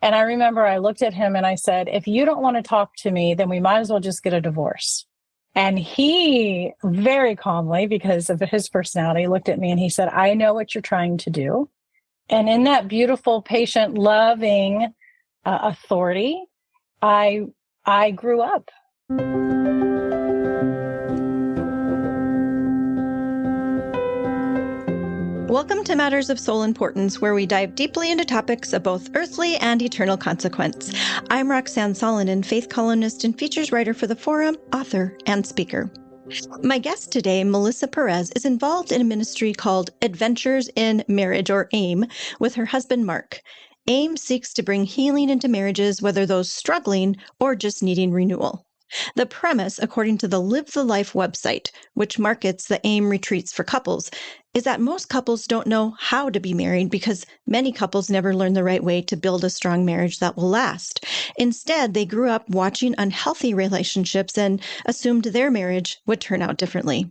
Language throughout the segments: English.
And I remember I looked at him and I said, if you don't want to talk to me, then we might as well just get a divorce. And he very calmly, because of his personality, looked at me and he said, I know what you're trying to do. And in that beautiful, patient, loving authority, I grew up. Welcome to Matters of Soul Importance, where we dive deeply into topics of both earthly and eternal consequence. I'm Roxanne Solonin, faith columnist and features writer for the Forum, author, and speaker. My guest today, Melissa Perez, is involved in a ministry called Adventures in Marriage, or AIM, with her husband, Mark. AIM seeks to bring healing into marriages, whether those struggling or just needing renewal. The premise, according to the Live the Life website, which markets the AIM retreats for couples, is that most couples don't know how to be married because many couples never learn the right way to build a strong marriage that will last. Instead, they grew up watching unhealthy relationships and assumed their marriage would turn out differently.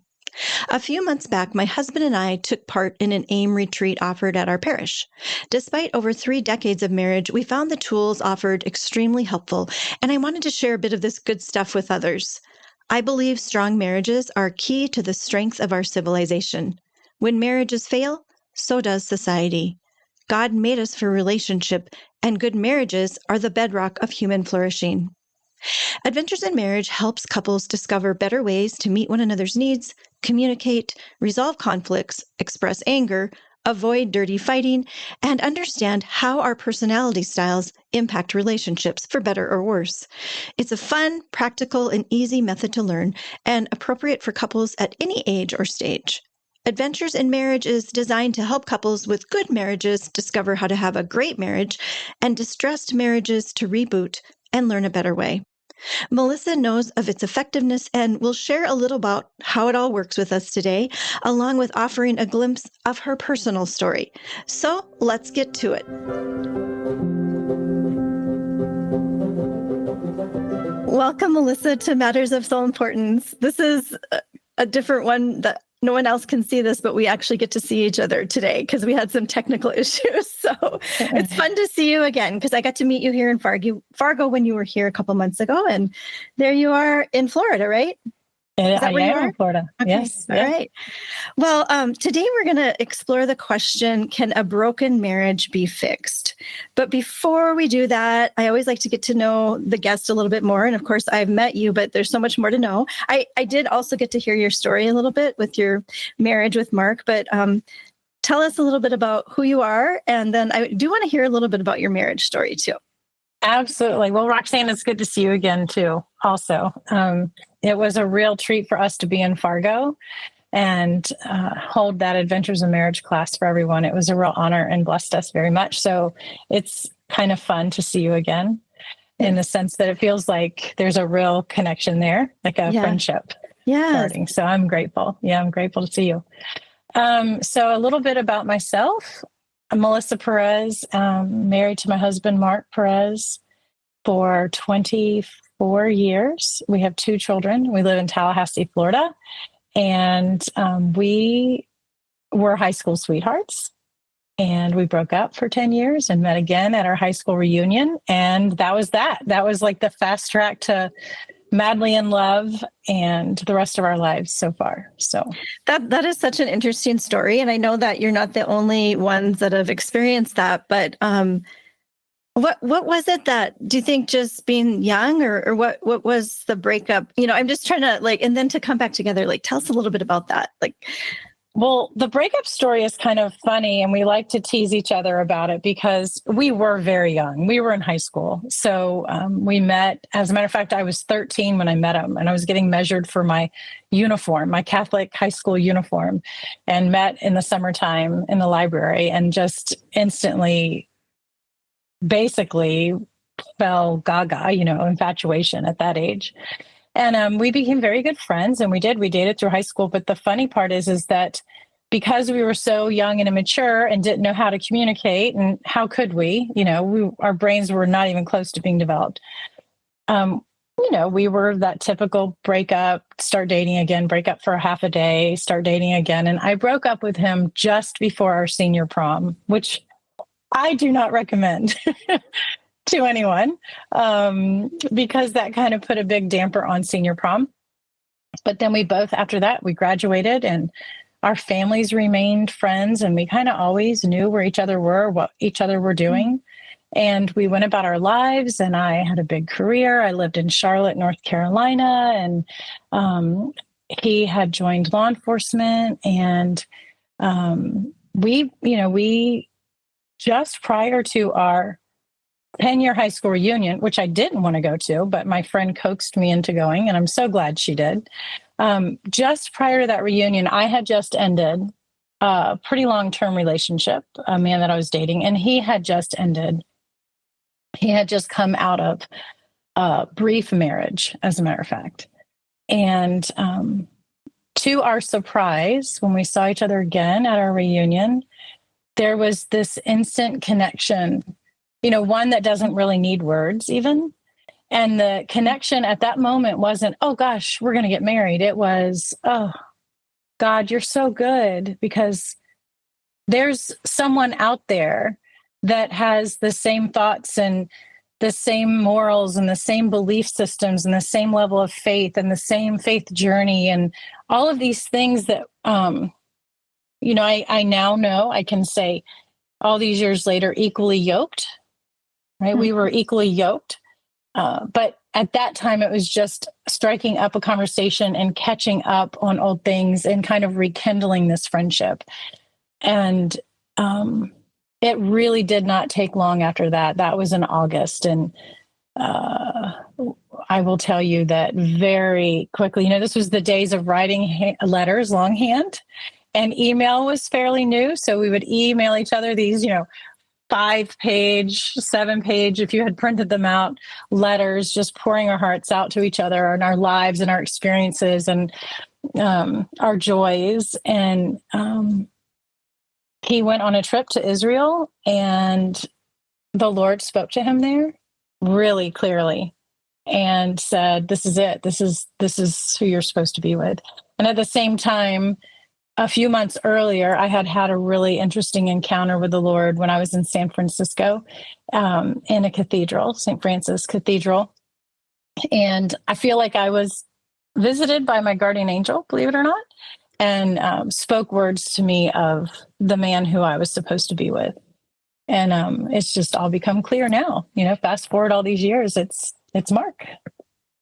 A few months back, my husband and I took part in an AIM retreat offered at our parish. Despite over 3 decades of marriage, we found the tools offered extremely helpful, and I wanted to share a bit of this good stuff with others. I believe strong marriages are key to the strength of our civilization. When marriages fail, so does society. God made us for relationship, and good marriages are the bedrock of human flourishing. Adventures in Marriage helps couples discover better ways to meet one another's needs, communicate, resolve conflicts, express anger, avoid dirty fighting, and understand how our personality styles impact relationships for better or worse. It's a fun, practical, and easy method to learn, and appropriate for couples at any age or stage. Adventures in Marriage is designed to help couples with good marriages discover how to have a great marriage and distressed marriages to reboot and learn a better way. Melissa knows of its effectiveness and will share a little about how it all works with us today, along with offering a glimpse of her personal story. So let's get to it. Welcome, Melissa, to Matters of Soul Importance. This is a different one that no one else can see this, but we actually get to see each other today because we had some technical issues. So it's fun to see you again because I got to meet you here in Fargo when you were here a couple months ago. And there you are in Florida, right? Is that where you are? In Florida. Okay. Yes. All right. Well, today we're going to explore the question, can a broken marriage be fixed? But before we do that, I always like to get to know the guest a little bit more. And of course, I've met you, but there's so much more to know. I did also get to hear your story a little bit with your marriage with Mark, but tell us a little bit about who you are. And then I do want to hear a little bit about your marriage story too. Absolutely. Well, Roxanne, it's good to see you again too. Also, it was a real treat for us to be in Fargo and hold that Adventures in Marriage class for everyone. It was a real honor and blessed us very much. So it's kind of fun to see you again in the sense that it feels like there's a real connection there, like a friendship starting. So I'm grateful. Yeah, I'm grateful to see you. So a little bit about myself. I'm Melissa Perez, married to my husband, Mark Perez, for 24 years. We have 2 children. We live in Tallahassee, Florida. And we were high school sweethearts. And we broke up for 10 years and met again at our high school reunion. And that was that. That was like the fast track to madly in love and the rest of our lives so far. So that is such an interesting story. And I know that you're not the only ones that have experienced that, but what was it that, do you think just being young or what was the breakup? You know, I'm just trying to and then to come back together, tell us a little bit about that. Well, the breakup story is kind of funny, and we like to tease each other about it because we were very young. We were in high school. So we met, as a matter of fact, I was 13 when I met him, and I was getting measured for my uniform, my Catholic high school uniform, and met in the summertime in the library and just instantly basically fell gaga, infatuation at that age. And we became very good friends, and we dated through high school. But the funny part is that because we were so young and immature and didn't know how to communicate, and how could we, our brains were not even close to being developed. We were that typical breakup, start dating again, break up for half a day, start dating again. And I broke up with him just before our senior prom, which I do not recommend. to anyone, because that kind of put a big damper on senior prom. But then we both, after that, we graduated and our families remained friends, and we kind of always knew where each other were, what each other were doing. And we went about our lives, and I had a big career. I lived in Charlotte, North Carolina, and he had joined law enforcement. And we just prior to our 10-year high school reunion, which I didn't want to go to, but my friend coaxed me into going, and I'm so glad she did. Just prior to that reunion, I had just ended a pretty long-term relationship, a man that I was dating, and he had just ended. He had just come out of a brief marriage, as a matter of fact. And to our surprise, when we saw each other again at our reunion, there was this instant connection, one that doesn't really need words even. And the connection at that moment wasn't, oh gosh, we're going to get married. It was, oh God, you're so good, because there's someone out there that has the same thoughts and the same morals and the same belief systems and the same level of faith and the same faith journey and all of these things that, I now know I can say all these years later, equally yoked, right? Mm-hmm. We were equally yoked. But at that time, it was just striking up a conversation and catching up on old things and kind of rekindling this friendship. And it really did not take long after that. That was in August. And I will tell you that very quickly, this was the days of writing letters longhand, and email was fairly new. So we would email each other these, 5-page, 7-page, if you had printed them out, letters, just pouring our hearts out to each other and our lives and our experiences and our joys. And he went on a trip to Israel, and the Lord spoke to him there really clearly and said, this is it. This is who you're supposed to be with. And at the same time, a few months earlier, I had a really interesting encounter with the Lord when I was in San Francisco, in a cathedral, St. Francis Cathedral. And I feel like I was visited by my guardian angel, believe it or not, and spoke words to me of the man who I was supposed to be with. And it's just all become clear now. Fast forward all these years, it's Mark.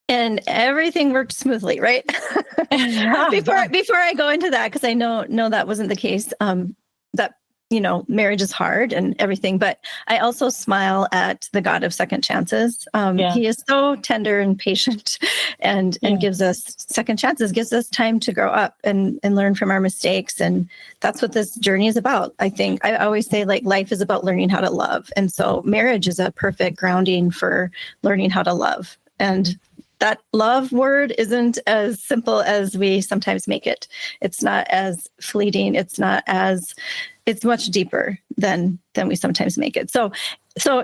And everything worked smoothly, right? Before I go into that, because I know that wasn't the case. That marriage is hard and everything, but I also smile at the God of second chances. He is so tender and patient, and gives us second chances, gives us time to grow up and learn from our mistakes, and that's what this journey is about. I think I always say, life is about learning how to love, and so marriage is a perfect grounding for learning how to love. And that love word isn't as simple as we sometimes make it. It's not as fleeting. It's much deeper than we sometimes make it. So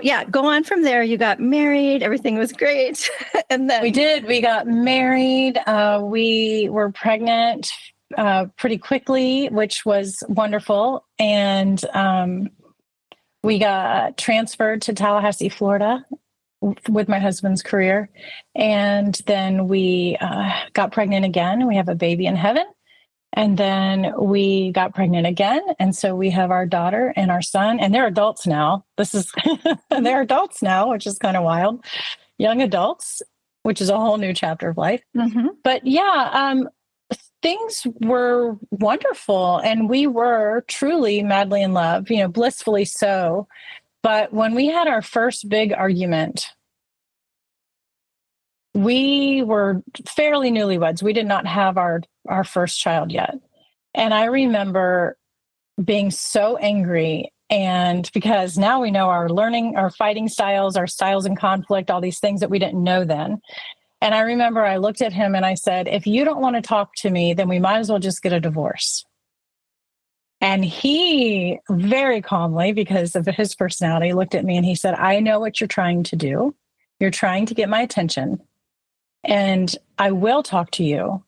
yeah, go on from there. You got married. Everything was great. And then we did. We got married. We were pregnant pretty quickly, which was wonderful. And we got transferred to Tallahassee, Florida, with my husband's career. And then we got pregnant again. We have a baby in heaven. And then we got pregnant again. And so we have our daughter and our son, and they're adults now. They're adults now, which is kind of wild. Young adults, which is a whole new chapter of life. Mm-hmm. But things were wonderful. And we were truly madly in love, blissfully so. But when we had our first big argument, we were fairly newlyweds. We did not have our first child yet. And I remember being so angry. And because now we know our fighting styles, our styles in conflict, all these things that we didn't know then. And I remember I looked at him and I said, if you don't want to talk to me, then we might as well just get a divorce. And he very calmly, because of his personality, looked at me and he said, I know what you're trying to do. You're trying to get my attention, and I will talk to you,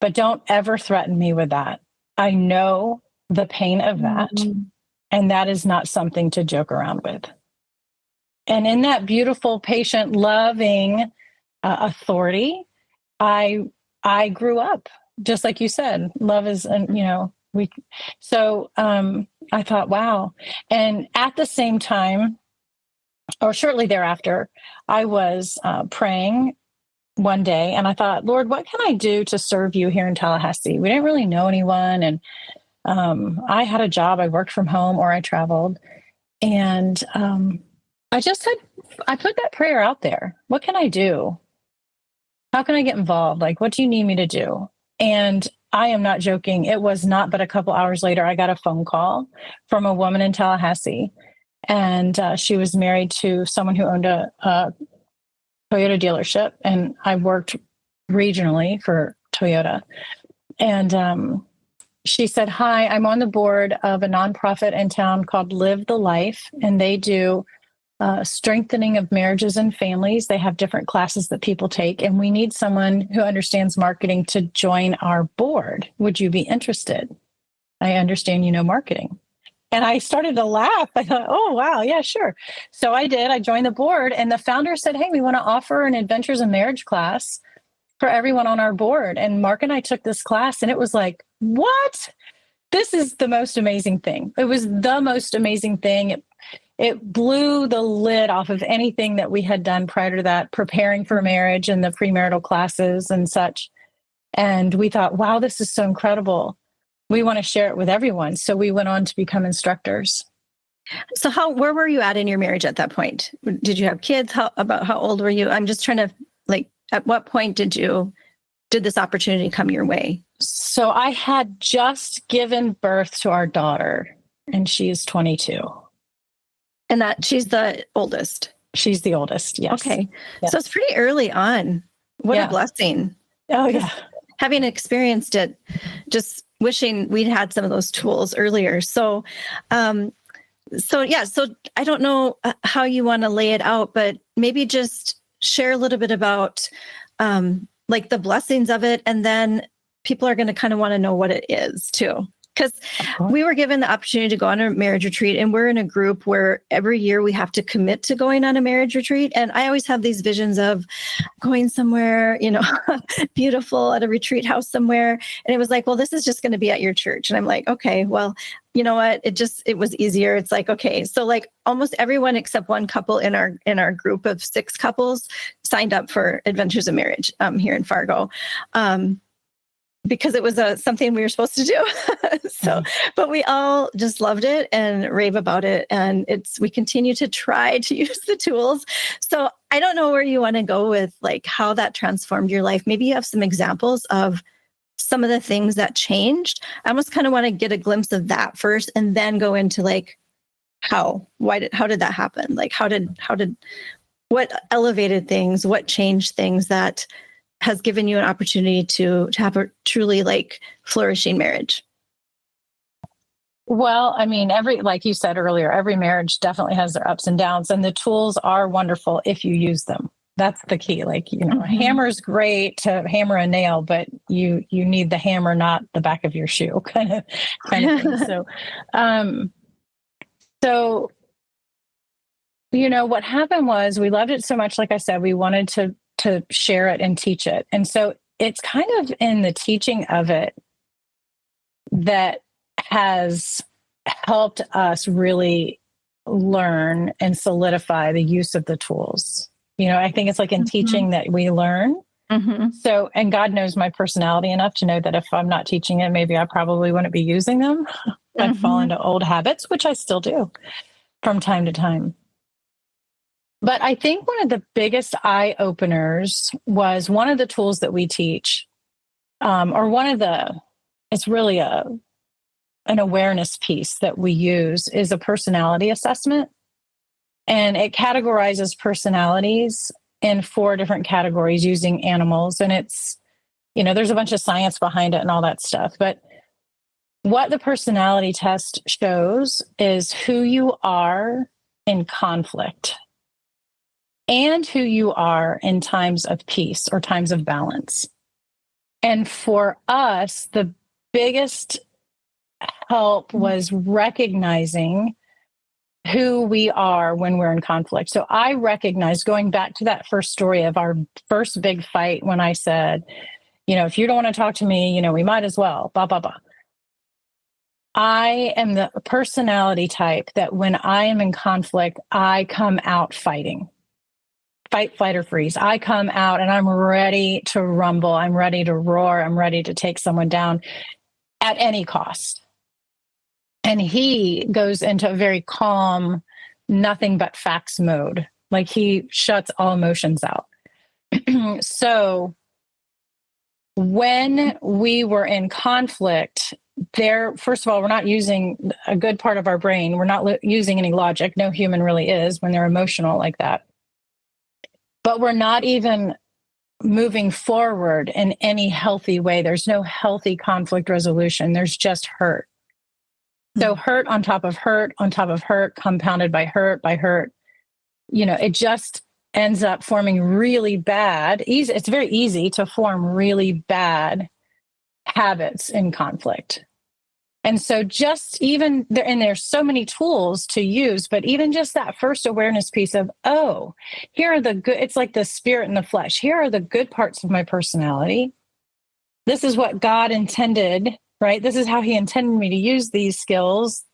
but don't ever threaten me with that. I know the pain of that, and that is not something to joke around with. in that beautiful, patient, loving authority, I grew up, just like you said. Love is, we. So I thought, wow. And at the same time, or shortly thereafter, I was praying one day, and I thought, Lord, what can I do to serve you here in Tallahassee? We didn't really know anyone, and I had a job. I worked from home or I traveled, and I put that prayer out there. What can I do? How can I get involved? Like, what do you need me to do? And I am not joking. It was not but a couple hours later, I got a phone call from a woman in Tallahassee. And she was married to someone who owned a Toyota dealership. And I worked regionally for Toyota. And she said, hi, I'm on the board of a nonprofit in town called Live the Life. And they do strengthening of marriages and families. They have different classes that people take, and we need someone who understands marketing to join our board. Would you be interested? I understand you know marketing. And I started to laugh. I thought, oh, wow, yeah, sure. So I did. I joined the board, and the founder said, hey, we want to offer an adventures in marriage class for everyone on our board. And Mark and I took this class, and it was like, what? This is the most amazing thing. It was the most amazing thing. It blew the lid off of anything that we had done prior to that, preparing for marriage and the premarital classes and such. And we thought, wow, this is so incredible. We want to share it with everyone. So we went on to become instructors. So where were you at in your marriage at that point? Did you have kids? How old were you? I'm just trying to, at what point did this opportunity come your way? So I had just given birth to our daughter, and she's 22. And that she's the oldest. She's the oldest. Yes. Okay. Yes. So it's pretty early on. What a blessing. Oh yeah. Having experienced it, just wishing we'd had some of those tools earlier. So I don't know how you want to lay it out, but maybe just share a little bit about the blessings of it. And then people are going to kind of want to know what it is too. Because we were given the opportunity to go on a marriage retreat, and we're in a group where every year we have to commit to going on a marriage retreat. And I always have these visions of going somewhere, beautiful at a retreat house somewhere. And it was like, well, this is just going to be at your church. And I'm like, okay, well, you know what? It was easier. It's like, okay. So almost everyone except one couple in our group of 6 couples signed up for Adventures of Marriage here in Fargo. Because it was something we were supposed to do. But we all just loved it and rave about it. And we continue to try to use the tools. So I don't know where you want to go with how that transformed your life. Maybe you have some examples of some of the things that changed. I almost kind of want to get a glimpse of that first, and then go into how did that happen? What elevated things, what changed things that has given you an opportunity to have a truly flourishing marriage? Well, I mean, like you said earlier, every marriage definitely has their ups and downs, and the tools are wonderful if you use them. That's the key. A hammer's great to hammer a nail, but you need the hammer, not the back of your shoe kind of thing. So, what happened was we loved it so much. Like I said, we wanted to share it and teach it. And so it's kind of in the teaching of it that has helped us really learn and solidify the use of the tools. I think it's in teaching that we learn. Mm-hmm. So, and God knows my personality enough to know that if I'm not teaching it, maybe I probably wouldn't be using them. I'd fall into old habits, which I still do from time to time. But I think one of the biggest eye openers was one of the tools that we teach, it's really an awareness piece that we use, is a personality assessment. And it categorizes personalities in 4 different categories using animals. And it's, there's a bunch of science behind it and all that stuff. But what the personality test shows is who you are in conflict and who you are in times of peace or times of balance. And for us, the biggest help was recognizing who we are when we're in conflict. So I recognize, going back to that first story of our first big fight, when I said, if you don't want to talk to me, we might as well, blah, blah, blah. I am the personality type that when I am in conflict, I come out fighting. Fight, flight, or freeze. I come out and I'm ready to rumble. I'm ready to roar. I'm ready to take someone down at any cost. And he goes into a very calm, nothing but facts mode. Like he shuts all emotions out. So when we were in conflict, first of all, we're not using a good part of our brain. We're not using any logic. No human really is when they're emotional like that. But we're not even moving forward in any healthy way. There's no healthy conflict resolution. There's just hurt. So hurt on top of hurt, on top of hurt, compounded by hurt, it just ends up forming really bad. It's very easy to form really bad habits in conflict. And so just even there, and there's so many tools to use, but even just that first awareness piece of, here are the good, it's like the spirit and the flesh. Here are the good parts of my personality. This is what God intended, right? This is how he intended me to use these skills.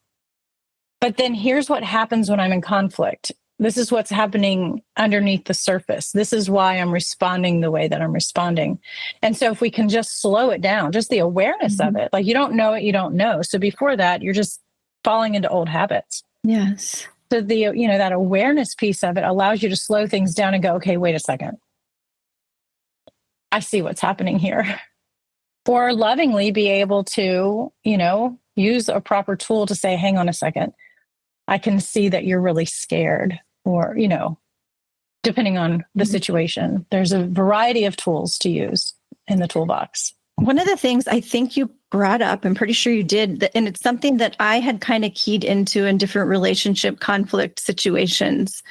But then here's what happens when I'm in conflict. This is what's happening underneath the surface. This is why I'm responding the way that I'm responding. And so if we can just slow it down, just the awareness of it, like you don't know it, you don't know. So before that, you're just falling into old habits. Yes. So that awareness piece of it allows you to slow things down and go, okay, wait a second. I see what's happening here. Or lovingly be able to, use a proper tool to say, hang on a second. I can see that you're really scared, or, depending on the situation. There's a variety of tools to use in the toolbox. One of the things I think you brought up, I'm pretty sure you did, and it's something that I had kind of keyed into in different relationship conflict situations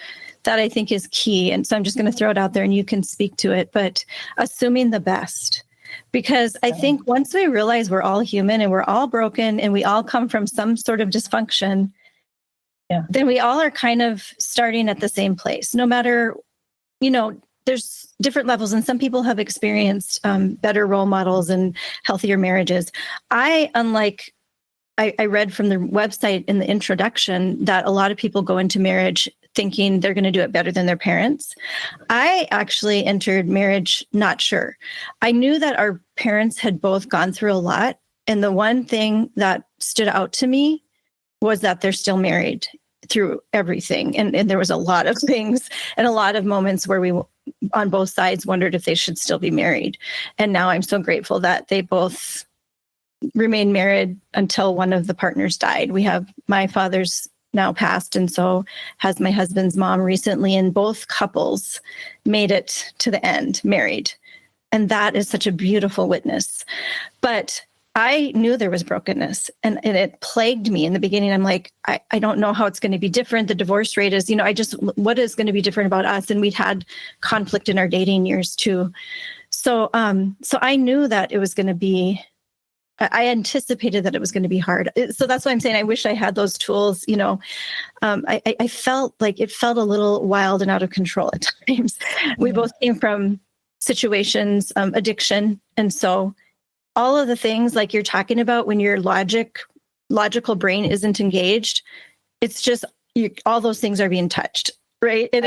that I think is key. And so I'm just going to throw it out there and you can speak to it, but assuming the best. Because I think once we realize we're all human and we're all broken and we all come from some sort of dysfunction, then we all are kind of starting at the same place. No matter, there's different levels, and some people have experienced better role models and healthier marriages. I read from the website in the introduction that a lot of people go into marriage thinking they're going to do it better than their parents. I actually entered marriage not sure. I knew that our parents had both gone through a lot. And the one thing that stood out to me was that they're still married through everything. And there was a lot of things and a lot of moments where we, on both sides, wondered if they should still be married. And now I'm so grateful that they both remained married until one of the partners died. We have my father's now passed, and so has my husband's mom recently, and both couples made it to the end married. And that is such a beautiful witness. But I knew there was brokenness, and it plagued me in the beginning. I'm like, I don't know how it's going to be different. The divorce rate is, what is going to be different about us? And we'd had conflict in our dating years too. So I knew that it was going to be, I anticipated that it was going to be hard. So that's why I'm saying I wish I had those tools. I felt like it felt a little wild and out of control at times. We both came from situations, addiction. And so all of the things like you're talking about when your logical brain isn't engaged, it's just all those things are being touched. Right. And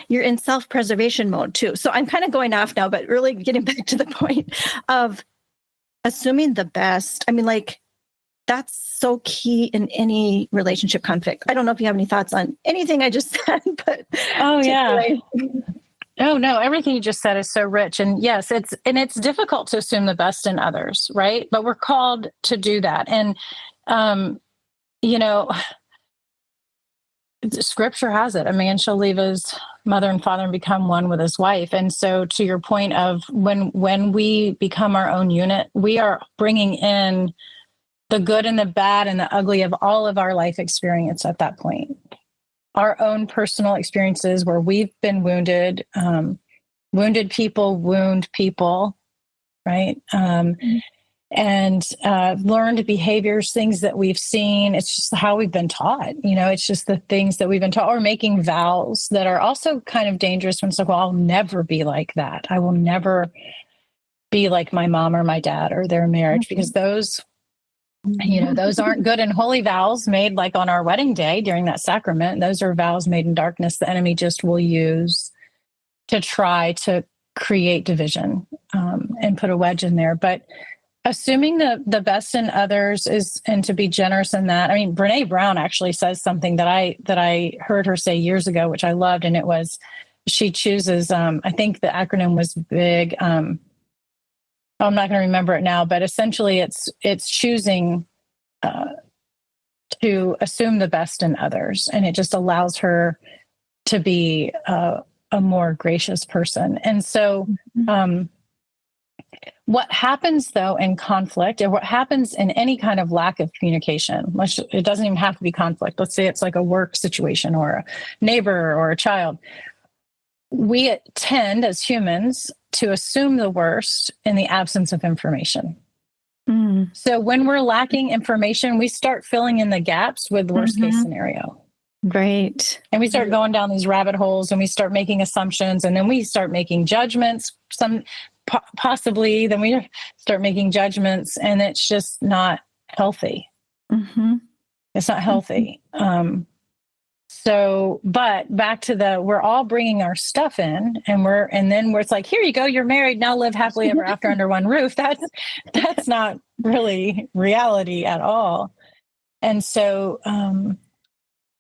you're in self-preservation mode too. So I'm kind of going off now, but really getting back to the point of assuming the best. I mean, like, that's so key in any relationship conflict. I don't know if you have any thoughts on anything I just said, but Oh, no, everything you just said is so rich. And yes, it's difficult to assume the best in others, right? But we're called to do that. And, Scripture has it. A man shall leave his mother and father and become one with his wife. And so to your point of when we become our own unit, we are bringing in the good and the bad and the ugly of all of our life experience at that point. Our own personal experiences where we've been wounded, wounded people wound people, right? and learned behaviors, things that we've seen. It's just how we've been taught. It's just the things that we've been taught, or making vows that are also kind of dangerous when it's like, well, I'll never be like that. I will never be like my mom or my dad or their marriage, because those aren't good and holy vows made like on our wedding day during that sacrament. Those are vows made in darkness. The enemy just will use to try to create division and put a wedge in there. But assuming the best in others and to be generous in that. I mean, Brene Brown actually says something that I heard her say years ago, which I loved. And it was, she chooses, I think the acronym was BIG. I'm not going to remember it now, but essentially it's choosing to assume the best in others. And it just allows her to be a more gracious person. And so, what happens though in conflict, or what happens in any kind of lack of communication, it doesn't even have to be conflict. Let's say it's like a work situation or a neighbor or a child. We tend as humans to assume the worst in the absence of information. So when we're lacking information, we start filling in the gaps with the worst case scenario. Right. And we start going down these rabbit holes, and we start making assumptions, and then we start making judgments, possibly, then we start making judgments, and it's just not healthy. It's not healthy. So, but back to we're all bringing our stuff in, and then it's like, here you go, you're married, now live happily ever after under one roof. That's not really reality at all. And so,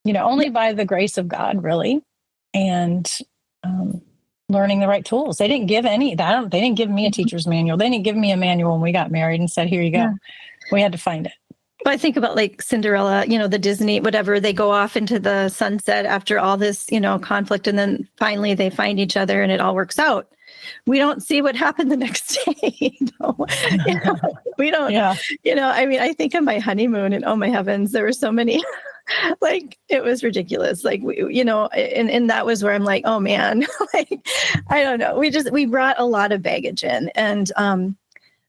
only by the grace of God, really, and learning the right tools. They didn't give they didn't give me a teacher's manual. They didn't give me a manual when we got married and said, here you go. Yeah. We had to find it. But I think about like Cinderella, the Disney, whatever, they go off into the sunset after all this, conflict. And then finally they find each other and it all works out. We don't see what happened the next day. We don't, I mean, I think of my honeymoon and oh my heavens, there were so many, like, it was ridiculous. Like, and that was where I'm like, oh man, like, I don't know. We brought a lot of baggage in. And,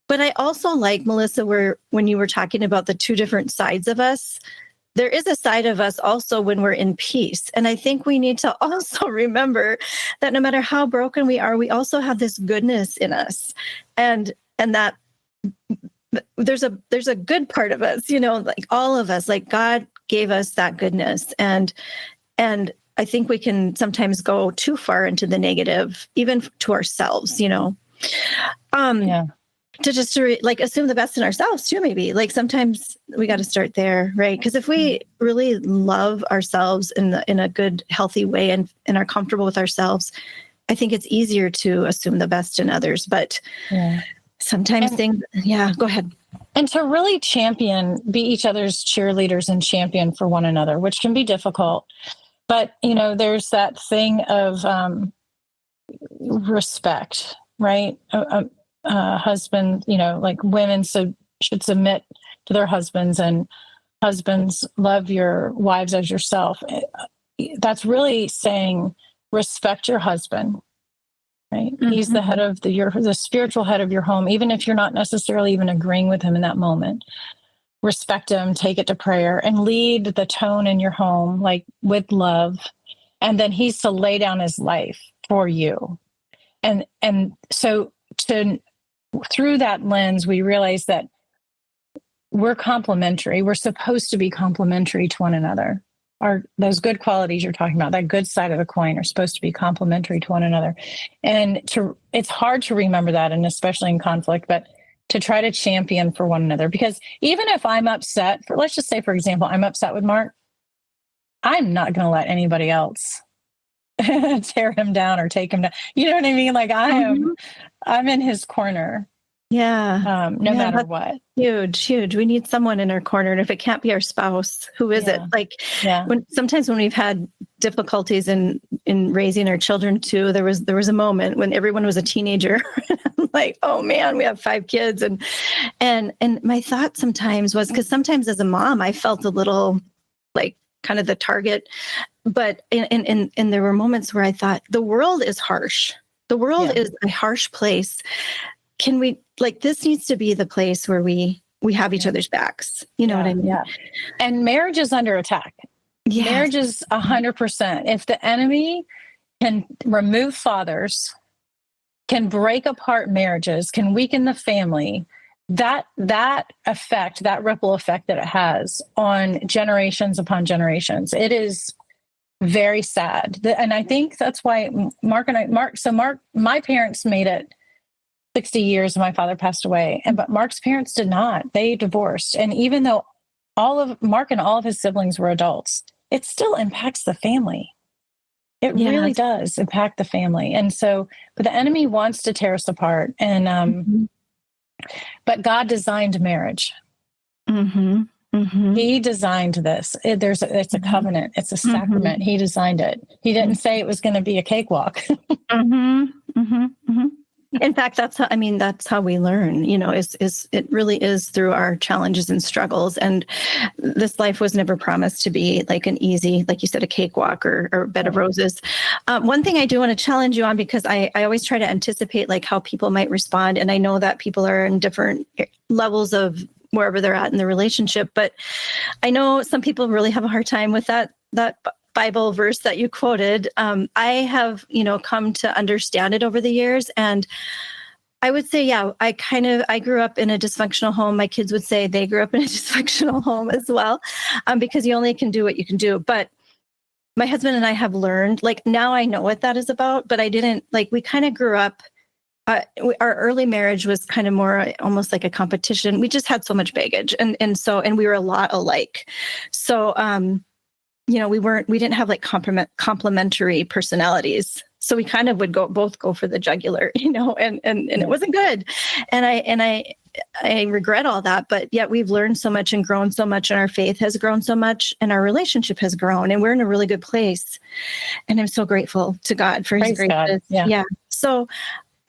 but I also like, Melissa, when you were talking about the two different sides of us, there is a side of us also when we're in peace. And I think we need to also remember that no matter how broken we are, we also have this goodness in us. And that there's a good part of us, like all of us, like God gave us that goodness. And I think we can sometimes go too far into the negative, even to ourselves, to just like assume the best in ourselves too, maybe. Like sometimes we got to start there, right? Because if we really love ourselves in a good, healthy way and are comfortable with ourselves, I think it's easier to assume the best in others. But sometimes go ahead. And to really be each other's cheerleaders and champion for one another, which can be difficult. But, there's that thing of respect, right? Husband, like women should submit to their husbands, and husbands love your wives as yourself. That's really saying respect your husband, right? He's the head of the spiritual head of your home, even if you're not necessarily even agreeing with him in that moment. Respect him, take it to prayer, and lead the tone in your home, like with love. And then he's to lay down his life for you. And so through that lens, we realize that we're complementary. We're supposed to be complementary to one another. Those good qualities you're talking about, that good side of the coin, are supposed to be complementary to one another. And it's hard to remember that, and especially in conflict, but to try to champion for one another. Because even if I'm upset, let's just say, for example, I'm upset with Mark, I'm not going to let anybody else tear him down or take him down. You know what I mean? Like I'm in his corner. Yeah. No matter what. Huge. We need someone in our corner. And if it can't be our spouse, who is it? Like sometimes when we've had difficulties in raising our children too, there was a moment when everyone was a teenager. Like, oh man, we have 5 kids. And my thought sometimes was, because sometimes as a mom, I felt a little like kind of the target. But and there were moments where I thought, the world is harsh. The world is a harsh place. Can we like this needs to be the place where we have each other's backs. You know what I mean? Yeah. And marriage is under attack. Yes. Marriage is 100%. If the enemy can remove fathers, can break apart marriages, can weaken the family, that effect, that ripple effect that it has on generations upon generations, it is very sad. And I think that's why Mark, my parents made it 60 years. My father passed away, but Mark's parents did not. They divorced. And even though Mark and all of his siblings were adults, it still impacts the family. It really does impact the family. And so, but the enemy wants to tear us apart. And, but God designed marriage. He designed this. It's a covenant. It's a sacrament. He designed it. He didn't say it was going to be a cakewalk. In fact, that's how we learn, you know, is it really is through our challenges and struggles. And this life was never promised to be like an easy, like you said, a cakewalk or a bed of roses. One thing I do want to challenge you on, because I always try to anticipate like how people might respond. And I know that people are in different levels of wherever they're at in the relationship, but I know some people really have a hard time with that Bible verse that you quoted. I have, come to understand it over the years. And I would say, I grew up in a dysfunctional home. My kids would say they grew up in a dysfunctional home as well, because you only can do what you can do. But my husband and I have learned, like, now I know what that is about, but I didn't, like, we kind of grew up, our early marriage was kind of more almost like a competition. We just had so much baggage. And we were a lot alike. So, we didn't have like complementary personalities. So we kind of would both go for the jugular, and it wasn't good. And I regret all that, but yet we've learned so much and grown so much, and our faith has grown so much, and our relationship has grown, and we're in a really good place. And I'm so grateful to God for his grace. Yeah. So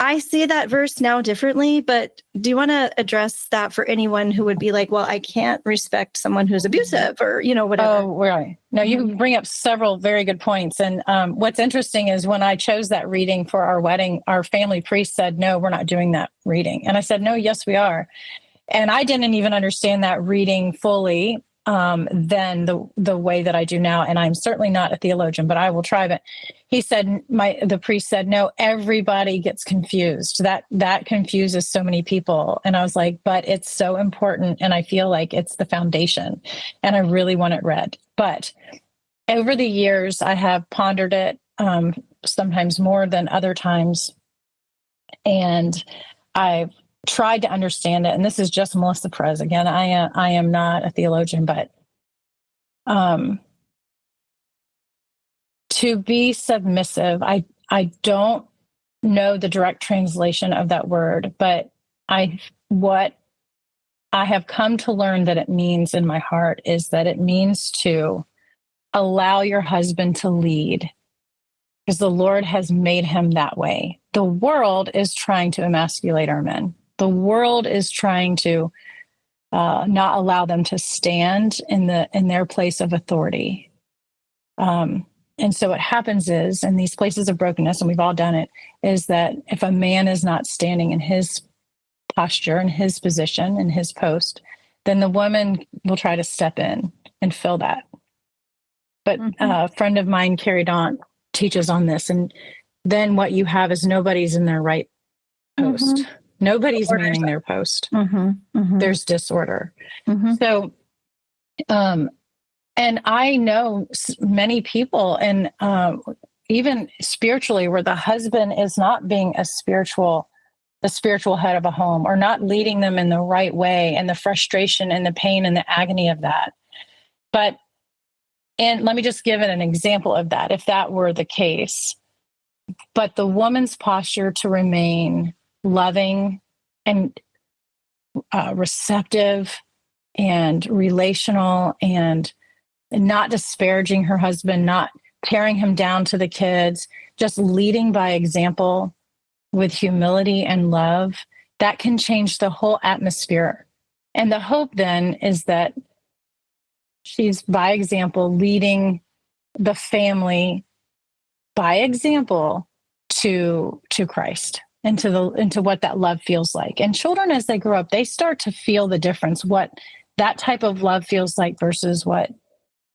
I see that verse now differently, but do you want to address that for anyone who would be like, well, I can't respect someone who's abusive or, whatever? Oh, right. No, you bring up several very good points. And what's interesting is when I chose that reading for our wedding, our family priest said, no, we're not doing that reading. And I said, no, yes, we are. And I didn't even understand that reading fully then the way that I do now. And I'm certainly not a theologian, but I will try. But he said, the priest said, no, everybody gets confused. That confuses so many people. And I was like, but it's so important. And I feel like it's the foundation, and I really want it read. But over the years, I have pondered it, sometimes more than other times. And I've tried to understand it. And this is just Melissa Perez. Again, I am not a theologian, but to be submissive, I don't know the direct translation of that word, but what I have come to learn that it means in my heart is that it means to allow your husband to lead, because the Lord has made him that way. The world is trying to emasculate our men. The world is trying to not allow them to stand in their place of authority. And so what happens is, in these places of brokenness, and we've all done it, is that if a man is not standing in his posture, in his position, in his post, then the woman will try to step in and fill that. But a friend of mine, Carrie Daunt, teaches on this. And then what you have is nobody's in their right post. Nobody's manning their post. There's disorder. So, and I know many people, and even spiritually, where the husband is not being the spiritual head of a home, or not leading them in the right way, and the frustration and the pain and the agony of that. And let me just give it an example of that, if that were the case. But the woman's posture to remain loving and receptive and relational, and not disparaging her husband, not tearing him down to the kids, just leading by example with humility and love, that can change the whole atmosphere. And the hope then is that she's, by example, leading the family by example to Christ. into what that love feels like. And children, as they grow up, they start to feel the difference, what that type of love feels like versus what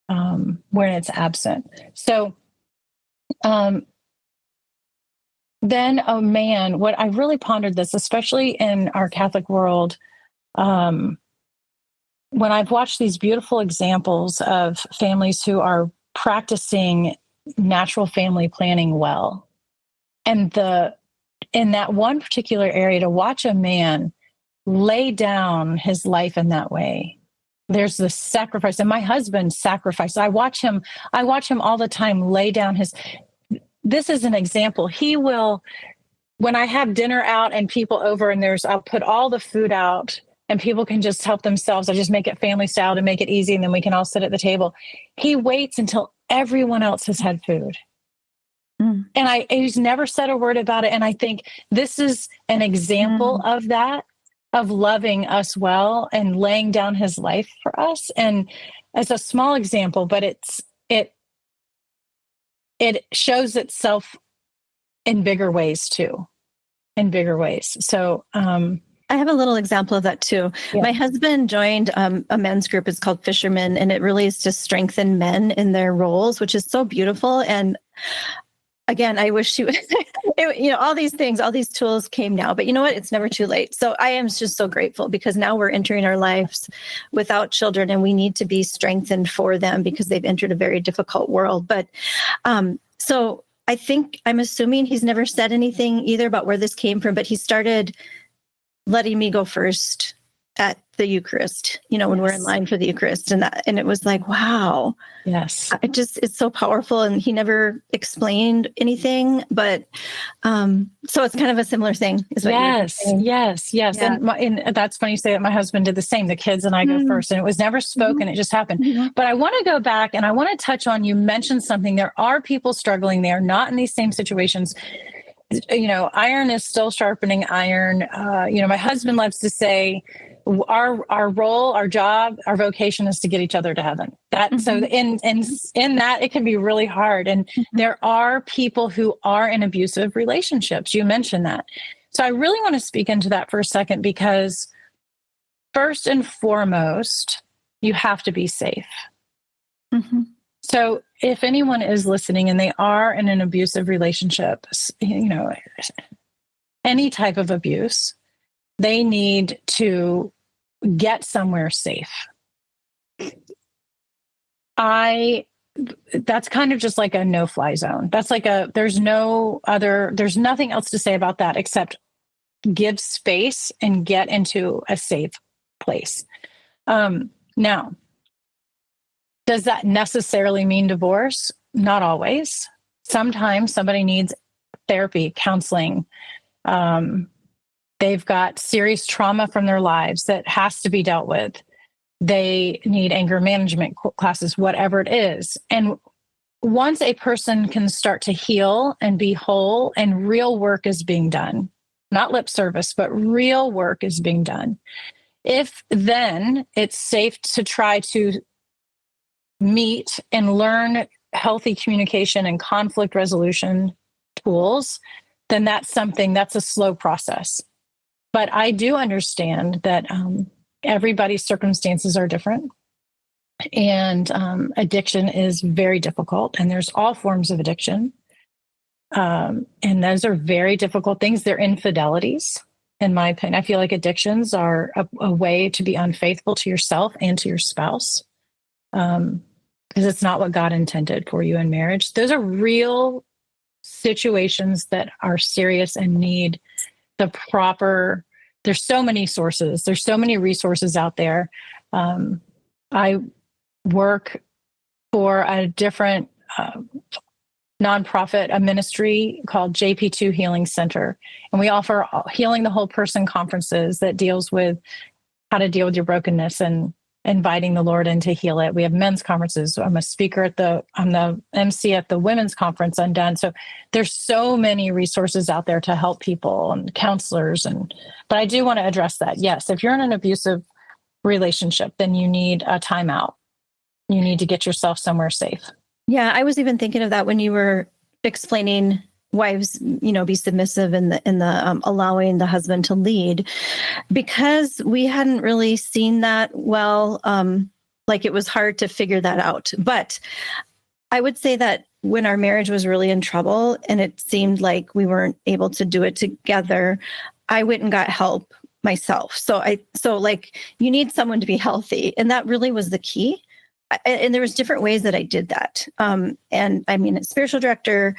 when it's absent. So then a man, what I really pondered this, especially in our Catholic world, when I've watched these beautiful examples of families who are practicing natural family planning well, and in that one particular area, to watch a man lay down his life in that way, there's the sacrifice. And my husband sacrificed. I watch him all the time lay down this is an example. He will, when I have dinner out and people over and I'll put all the food out and people can just help themselves. I just make it family style to make it easy. And then we can all sit at the table. He waits until everyone else has had food. And he's never said a word about it. And I think this is an example of that, of loving us well and laying down his life for us. And as a small example, but it shows itself in bigger ways too, in bigger ways. So, I have a little example of that too. Yeah. My husband joined a men's group. It's called Fishermen, and it really is to strengthen men in their roles, which is so beautiful. And again, I wish all these things, all these tools came now, but you know what? It's never too late. So I am just so grateful because now we're entering our lives without children and we need to be strengthened for them because they've entered a very difficult world. But so I'm assuming he's never said anything either about where this came from, but he started letting me go first at the Eucharist, when we're in line for the Eucharist, and it was like, wow. Yes. It's so powerful. And he never explained anything, but, so it's kind of a similar thing. Yes. Yeah. And that's funny you say that. My husband did the same. The kids and I go first, and it was never spoken. It just happened. But I want to go back and I want to touch on, you mentioned something. There are people struggling. They are not in these same situations. Iron is still sharpening iron. My husband loves to say, our role, our job, our vocation is to get each other to heaven. So in that, it can be really hard. And there are people who are in abusive relationships. You mentioned that. So I really want to speak into that for a second, because first and foremost, you have to be safe. So if anyone is listening and they are in an abusive relationship, any type of abuse, they need to get somewhere safe. That's kind of just like a no-fly zone. That's like there's nothing else to say about that except give space and get into a safe place. Now, does that necessarily mean divorce? Not always. Sometimes somebody needs therapy, counseling. They've got serious trauma from their lives that has to be dealt with. They need anger management classes, whatever it is. And once a person can start to heal and be whole, and real work is being done, not lip service, but real work is being done. If then it's safe to try to meet and learn healthy communication and conflict resolution tools, then that's a slow process. But I do understand that everybody's circumstances are different, and addiction is very difficult, and there's all forms of addiction. And those are very difficult things. They're infidelities, in my opinion. I feel like addictions are a way to be unfaithful to yourself and to your spouse, because it's not what God intended for you in marriage. Those are real situations that are serious and need the proper. There's so many sources. There's so many resources out there. I work for a different nonprofit, a ministry called JP2 Healing Center. And we offer Healing the Whole Person conferences that deals with how to deal with your brokenness and inviting the Lord in to heal it. We have men's conferences. I'm a speaker I'm the MC at the women's conference, Undone. So there's so many resources out there to help people and counselors. But I do want to address that. Yes, if you're in an abusive relationship, then you need a timeout. You need to get yourself somewhere safe. Yeah, I was even thinking of that when you were explaining wives, be submissive in the allowing the husband to lead, because we hadn't really seen that well. Like it was hard to figure that out. But I would say that when our marriage was really in trouble and it seemed like we weren't able to do it together, I went and got help myself. So you need someone to be healthy. And that really was the key. And there was different ways that I did that. And I mean, spiritual director,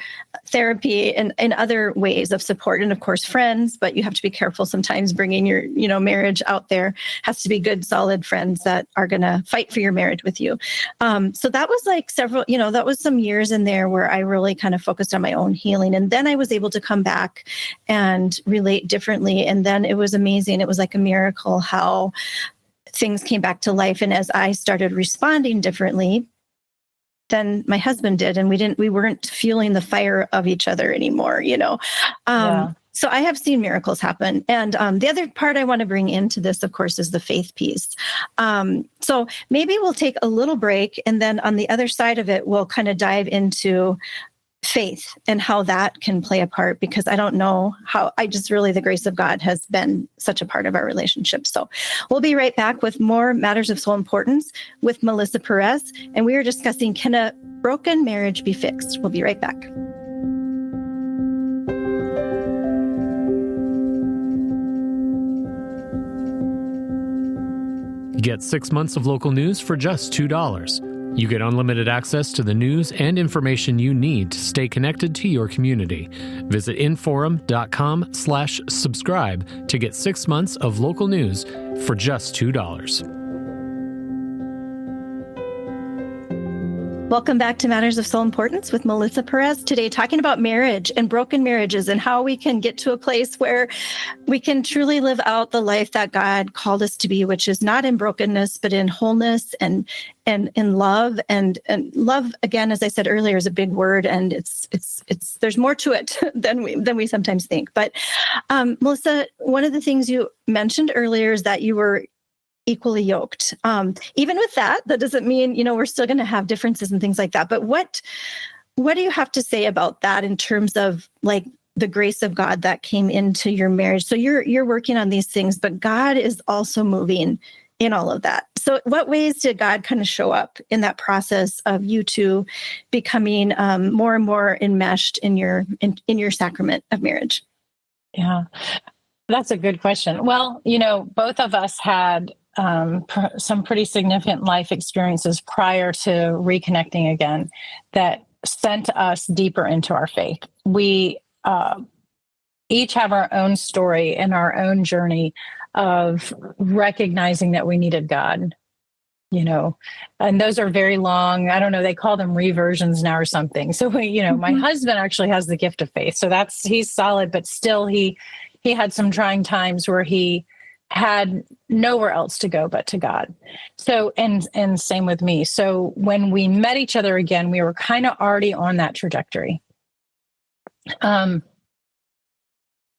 therapy, and other ways of support. And of course, friends, but you have to be careful sometimes bringing your, marriage out there. Has to be good, solid friends that are going to fight for your marriage with you. So that was like that was some years in there where I really kind of focused on my own healing. And then I was able to come back and relate differently. And then it was amazing. It was like a miracle how things came back to life. And as I started responding differently, then my husband did, and we weren't fueling the fire of each other anymore, So I have seen miracles happen. And the other part I want to bring into this, of course, is the faith piece. So maybe we'll take a little break, and then on the other side of it, we'll kind of dive into faith and how that can play a part, because I don't know how, the grace of God has been such a part of our relationship. So we'll be right back with more Matters of Soul Importance with Melissa Perez. And we are discussing, can a broken marriage be fixed? We'll be right back. Get 6 months of local news for just $2. You get unlimited access to the news and information you need to stay connected to your community. Visit inforum.com/subscribe to get 6 months of local news for just $2. Welcome back to Matters of Soul Importance with Melissa Perez. Today, talking about marriage and broken marriages and how we can get to a place where we can truly live out the life that God called us to be, which is not in brokenness, but in wholeness and in love. And love, again, as I said earlier, is a big word, and it's there's more to it than we sometimes think. But Melissa, one of the things you mentioned earlier is that you were equally yoked. Even with that doesn't mean, we're still going to have differences and things like that. But what do you have to say about that in terms of like the grace of God that came into your marriage? So you're working on these things, but God is also moving in all of that. So what ways did God kind of show up in that process of you two becoming more and more enmeshed in your sacrament of marriage? Yeah, that's a good question. Well, both of us had some pretty significant life experiences prior to reconnecting again that sent us deeper into our faith. We each have our own story and our own journey of recognizing that we needed God, and those are very long. I don't know, they call them reversions now or something. So, my husband actually has the gift of faith. So he's solid, but still he had some trying times where he had nowhere else to go but to God. So, and same with me. So when we met each other again, we were kind of already on that trajectory.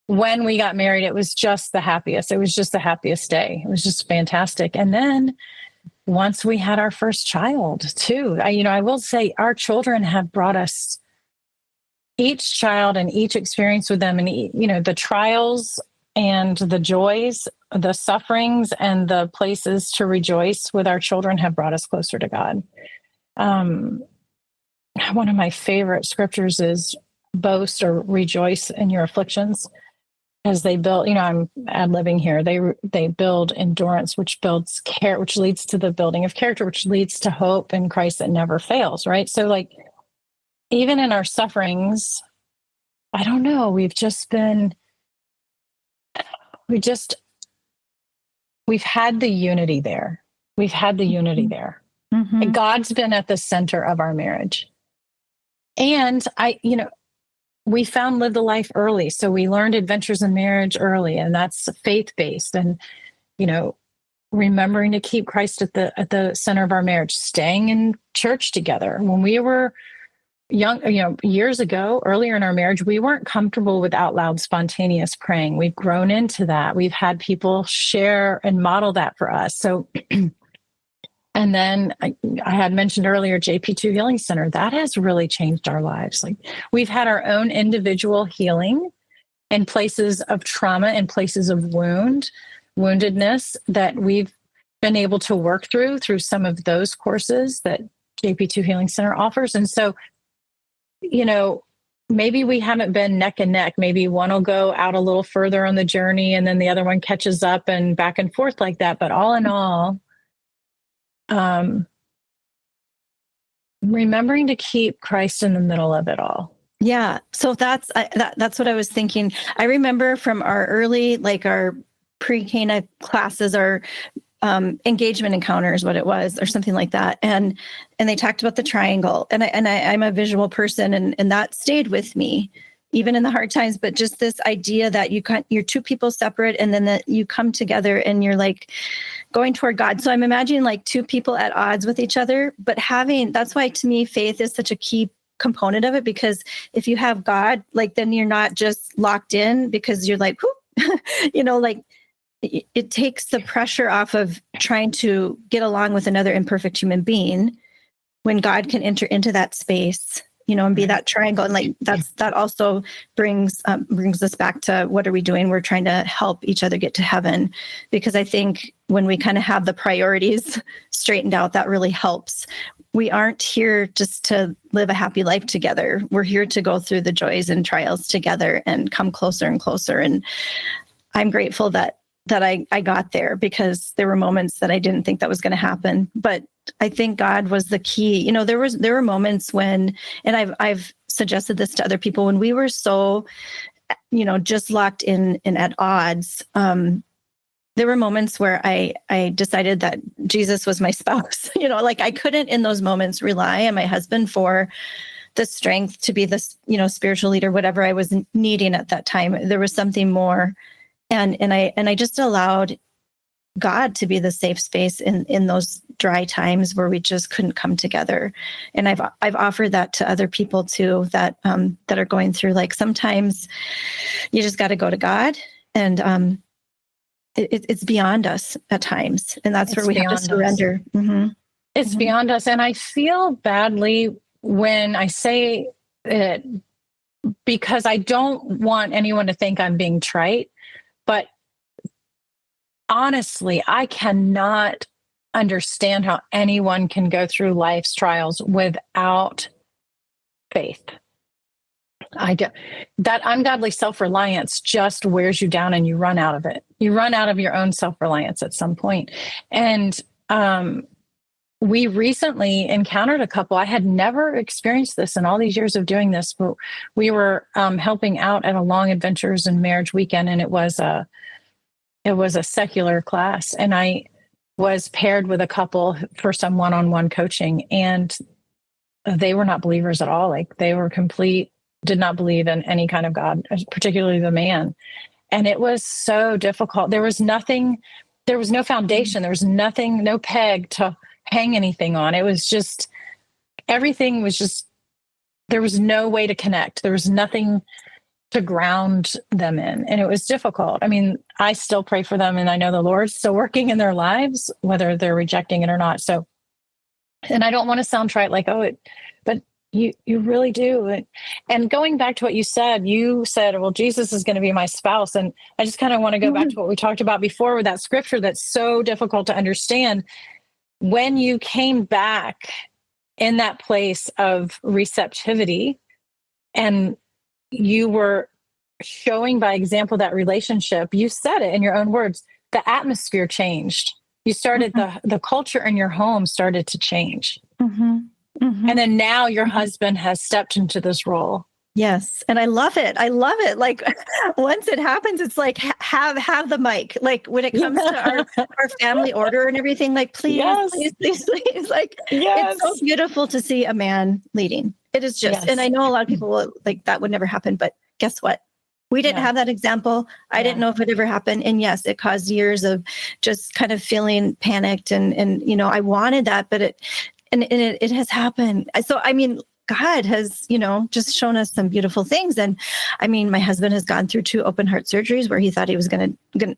When we got married, it was just the happiest. It was just the happiest day. It was just fantastic. And then once we had our first child too, I will say our children have brought us, each child and each experience with them, and the trials and the joys, the sufferings and the places to rejoice with our children have brought us closer to God. One of my favorite scriptures is boast or rejoice in your afflictions, as they build, I'm ad-libbing here. They build endurance, which builds care, which leads to the building of character, which leads to hope in Christ that never fails. Right. So even in our sufferings, I don't know, we've had the unity there. We've had the unity there. Mm-hmm. And God's been at the center of our marriage. And we found Live the Life early. So we learned Adventures in Marriage early, and that's faith-based. And, remembering to keep Christ at the center of our marriage, staying in church together. When we were young, years ago, earlier in our marriage, we weren't comfortable with out loud, spontaneous praying. We've grown into that. We've had people share and model that for us. So And then I had mentioned earlier, JP2 Healing Center, that has really changed our lives. Like we've had our own individual healing in places of trauma and places of woundedness that we've been able to work through some of those courses that JP2 Healing Center offers. And so, maybe we haven't been neck and neck. Maybe one will go out a little further on the journey and then the other one catches up and back and forth like that. But all in all, remembering to keep Christ in the middle of it all. Yeah. So that's what I was thinking. I remember from our early, like our pre-Cana classes, our engagement encounters, what it was, or something like that. And they talked about the triangle, and I'm a visual person, and that stayed with me even in the hard times. But just this idea that you're two people separate, and then that you come together and you're like going toward God. So I'm imagining like two people at odds with each other, but that's why to me, faith is such a key component of it, because if you have God, like, then you're not just locked in because you're like, like, it takes the pressure off of trying to get along with another imperfect human being when God can enter into that space, and be that triangle. And like, that also brings us back to what are we doing? We're trying to help each other get to heaven, because I think when we kind of have the priorities straightened out, that really helps. We aren't here just to live a happy life together. We're here to go through the joys and trials together and come closer and closer. And I'm grateful that I got there, because there were moments that I didn't think that was going to happen. But I think God was the key. There were moments when, and I've suggested this to other people, when we were so, just locked in and at odds. There were moments where I decided that Jesus was my spouse. Like I couldn't in those moments rely on my husband for the strength to be this, spiritual leader, whatever I was needing at that time. There was something more. And I just allowed God to be the safe space in those dry times where we just couldn't come together. And I've offered that to other people too, that are going through, like, sometimes you just got to go to God, and it's beyond us at times, and that's where we have to surrender. Mm-hmm. It's mm-hmm. beyond us, and I feel badly when I say it, because I don't want anyone to think I'm being trite. But honestly, I cannot understand how anyone can go through life's trials without faith. That ungodly self-reliance just wears you down, and you run out of it. You run out of your own self-reliance at some point. And we recently encountered a couple. I had never experienced this in all these years of doing this, but we were helping out at a Long Adventures in Marriage weekend, and it was a secular class, and I was paired with a couple for some one-on-one coaching, and they were not believers at all. Like, they were did not believe in any kind of God, particularly the man. And it was so difficult. There was no foundation. There was nothing, no peg to hang anything on. It was just, everything was just, there was no way to connect. There was nothing to ground them in. And it was difficult. I mean, I still pray for them, and I know the Lord's still working in their lives, whether they're rejecting it or not. So, and I don't want to sound trite, like, but you really do. And going back to what you said, well, Jesus is going to be my spouse. And I just kind of want to go back to what we talked about before with that scripture that's so difficult to understand. When you came back in that place of receptivity, and you were showing by example that relationship, you said it in your own words, the atmosphere changed. You started, the culture in your home started to change. Mm-hmm. Mm-hmm. And then now your husband has stepped into this role. Yes. And I love it. Like, once it happens, it's like, have the mic. Like, when it comes to our family order and everything, like, please, yes. please. Like, yes. It's so beautiful to see a man leading. It is just, yes. And I know a lot of people will, like, that would never happen, but guess what? We didn't have that example. I didn't know if it ever happened. And yes, it caused years of just kind of feeling panicked, and I wanted that, but it has happened. So, I mean, God has, just shown us some beautiful things. And I mean, my husband has gone through 2 open heart surgeries where he thought he was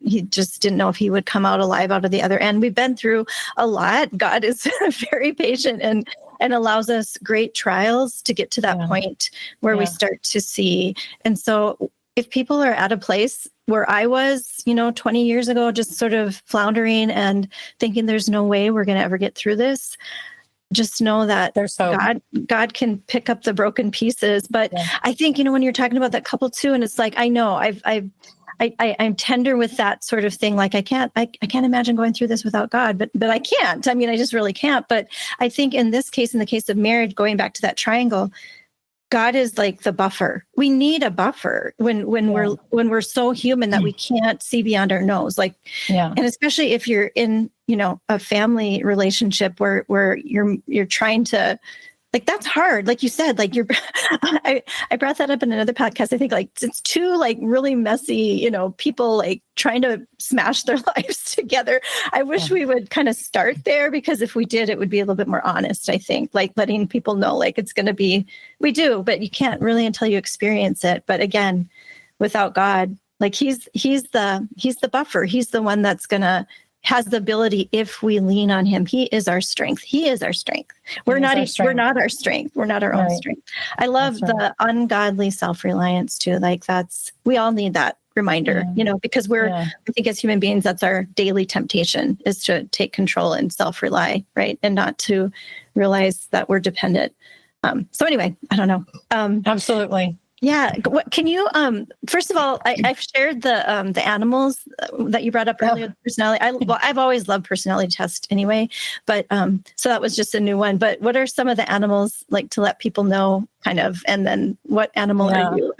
he just didn't know if he would come out alive out of the other end. We've been through a lot. God is very patient and allows us great trials to get to that point where we start to see. And so if people are at a place where I was, 20 years ago, just sort of floundering and thinking there's no way we're going to ever get through this, just know that there's hope. God can pick up the broken pieces. But I think, when you're talking about that couple too, and it's like, I know I'm tender with that sort of thing. Like I can't imagine going through this without God, but I can't. I mean, I just really can't. But I think in this case, in the case of marriage, going back to that triangle, God is like the buffer. We need a buffer when we're so human that we can't see beyond our nose. And especially if you're in, a family relationship where you're trying to, that's hard. Like you said, I brought that up in another podcast. I think it's 2 really messy, people trying to smash their lives together. I wish we would kind of start there, because if we did, it would be a little bit more honest, I think, letting people know it's going to be, we do, but you can't really until you experience it. But again, without God, he's the buffer. He's the one that's has the ability, if we lean on him. He is our strength. He is our strength. We're not our strength. We're not our own strength. I love the ungodly self-reliance too. We all need that reminder, because I think as human beings, that's our daily temptation, is to take control and self-rely, right? And not to realize that we're dependent. So anyway, I don't know. Absolutely. Yeah. What can you, first of all, I've shared the animals that you brought up earlier, the personality. I've always loved personality tests anyway, but, so that was just a new one. But what are some of the animals, to let people know kind of, and then what animal are you?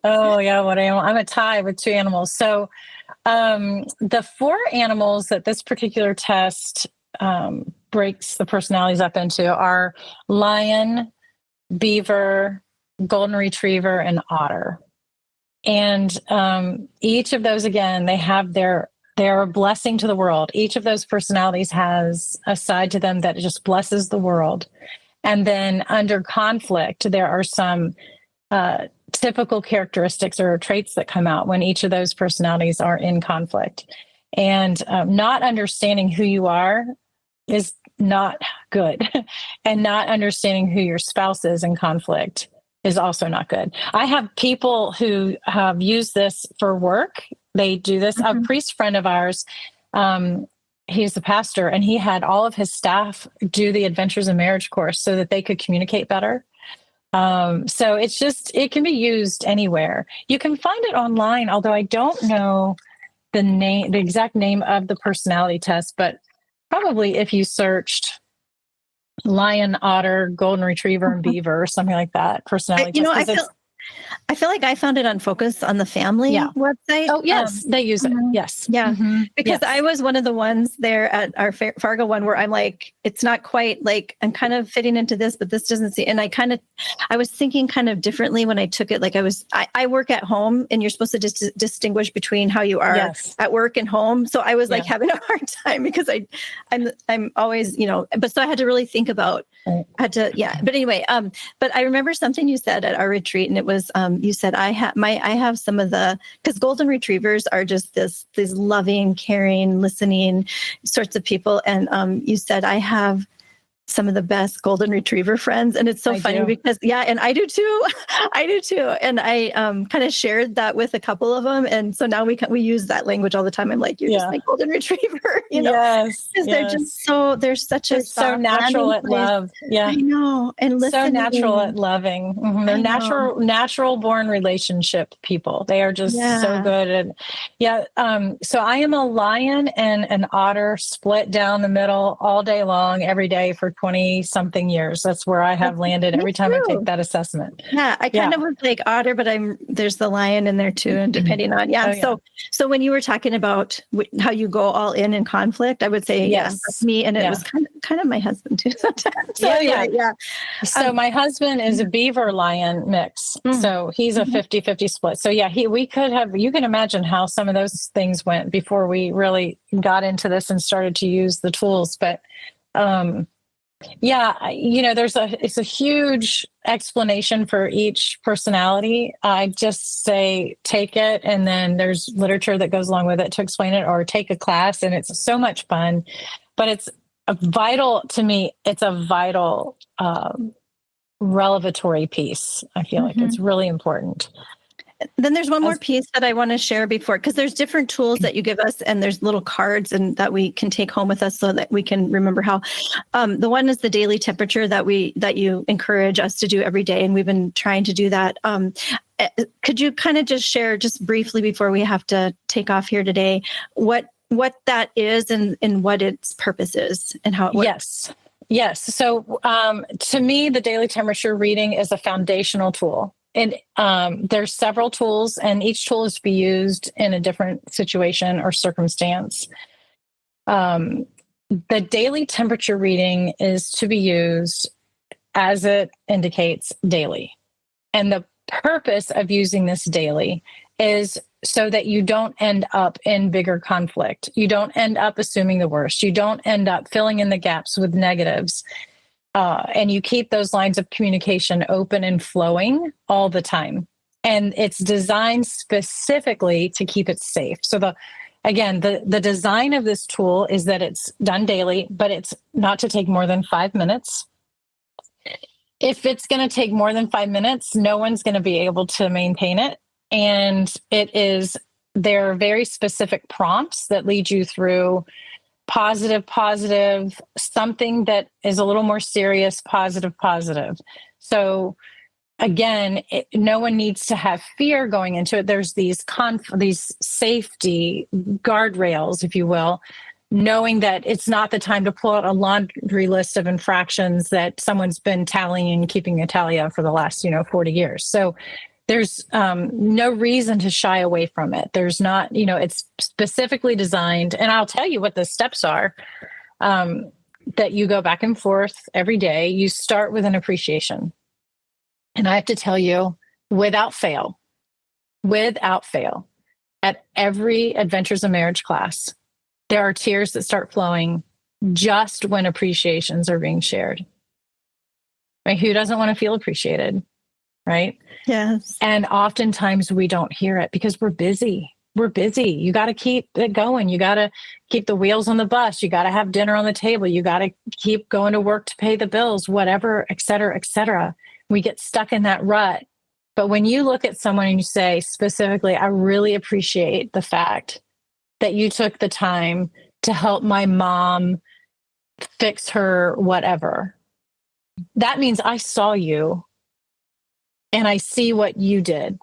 Oh yeah. What animal? I'm a tie with 2 animals. So, the 4 animals that this particular test, breaks the personalities up into are lion, beaver, golden retriever, and otter. And each of those, again, they're a blessing to the world. Each of those personalities has a side to them that just blesses the world. And then under conflict, there are some typical characteristics or traits that come out when each of those personalities are in conflict. And not understanding who you are is not good. And not understanding who your spouse is in conflict is also not good. I have people who have used this for work. They do this. A priest friend of ours, he's a pastor, and he had all of his staff do the Adventures in Marriage course so that they could communicate better. So it can be used anywhere. You can find it online, although I don't know the exact name of the personality test, but probably if you searched lion, otter, golden retriever, and beaver, or something like that, personality test. I feel like I found it on Focus on the Family website. Oh, yes. They use it. Yes. Yeah. Because I was one of the ones there at our Fargo one where I'm like, it's not quite I'm kind of fitting into this, but this doesn't see. And I was thinking kind of differently when I took it. I work at home, and you're supposed to distinguish between how you are at work and home. So I was having a hard time because I'm always, but so I had to really think about, But anyway, but I remember something you said at our retreat, and it was, you said, I have some of because golden retrievers are just these loving, caring, listening sorts of people. And you said, I have some of the best golden retriever friends. And it's so funny because, and I do too. I do too. And I kind of shared that with a couple of them. And so now we use that language all the time. I'm like, you're just my golden retriever, because they're just they're so natural at love. Yeah, I know. And listening. So natural at loving. Mm-hmm. They're natural born relationship people. They are just so good. And so I am a lion and an otter split down the middle all day long, every day for 20 something years. That's where I have landed every time I take that assessment. Yeah. I kind of was like otter, but there's the lion in there too. And depending on, So when you were talking about how you go all in conflict, I would say, that's me. And it was kind of my husband too. So my husband is a beaver lion mix. So he's a 50-50 split. So you can imagine how some of those things went before we really got into this and started to use the tools. But, Yeah, it's a huge explanation for each personality. I just say take it, and then there's literature that goes along with it to explain it, or take a class, and it's so much fun. But it's a vital to me. It's a vital revelatory piece. I feel like it's really important. Then there's one more piece that I want to share before, because there's different tools that you give us, and there's little cards and that we can take home with us so that we can remember how. The one is the daily temperature that you encourage us to do every day, and we've been trying to do that. Could you kind of just share, just briefly before we have to take off here today, what that is and what its purpose is and how it works? Yes. So to me, the daily temperature reading is a foundational tool. And there's several tools, and each tool is to be used in a different situation or circumstance. The daily temperature reading is to be used as it indicates daily. And the purpose of using this daily is so that you don't end up in bigger conflict. You don't end up assuming the worst. You don't end up filling in the gaps with negatives. And you keep those lines of communication open and flowing all the time. And it's designed specifically to keep it safe. So the design of this tool is that it's done daily, but it's not to take more than 5 minutes. If it's going to take more than 5 minutes, no one's going to be able to maintain it. And there are very specific prompts that lead you through positive, something that is a little more serious, positive. So again, no one needs to have fear going into it. There's these safety guardrails, if you will, knowing that it's not the time to pull out a laundry list of infractions that someone's been tallying and keeping a tally of for the last, 40 years. So there's no reason to shy away from it. There's not, it's specifically designed, and I'll tell you what the steps are, that you go back and forth every day. You start with an appreciation. And I have to tell you, without fail, at every Adventures of Marriage class, there are tears that start flowing just when appreciations are being shared. Right? Who doesn't want to feel appreciated? Right? Yes. And oftentimes we don't hear it because we're busy. You got to keep it going. You got to keep the wheels on the bus. You got to have dinner on the table. You got to keep going to work to pay the bills, whatever, et cetera, et cetera. We get stuck in that rut. But when you look at someone and you say specifically, I really appreciate the fact that you took the time to help my mom fix her whatever, that means I saw you. And I see what you did.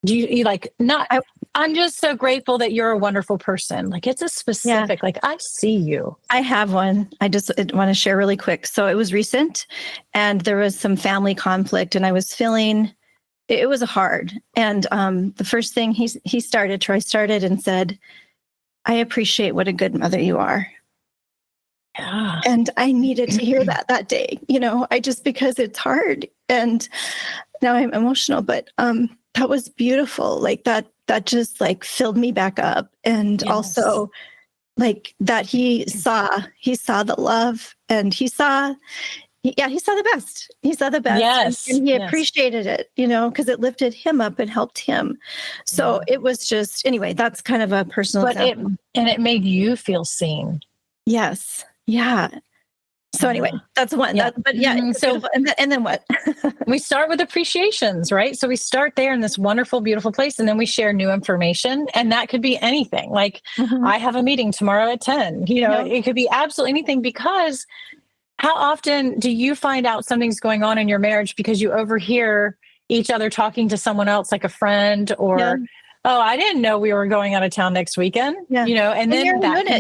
I'm just so grateful that you're a wonderful person. Like, it's a specific, I see you. I have one. I just want to share really quick. So it was recent, and there was some family conflict, and I was feeling, it was hard. And the first thing Troy started and said, I appreciate what a good mother you are. Yeah. And I needed to hear that day, because it's hard. And now I'm emotional, but that was beautiful. Like that just filled me back up. And also that he saw the love, and he saw the best. He saw the best. Yes. And he appreciated it, because it lifted him up and helped him. So it was just, anyway, that's kind of a personal example. It made you feel seen. Yes. Yeah. So anyway, that's one. Yeah. So and then what? We start with appreciations, right? So we start there in this wonderful, beautiful place, and then we share new information, and that could be anything. Like, I have a meeting tomorrow at 10. It could be absolutely anything, because how often do you find out something's going on in your marriage because you overhear each other talking to someone else, like a friend, or oh, I didn't know we were going out of town next weekend. Yeah. And then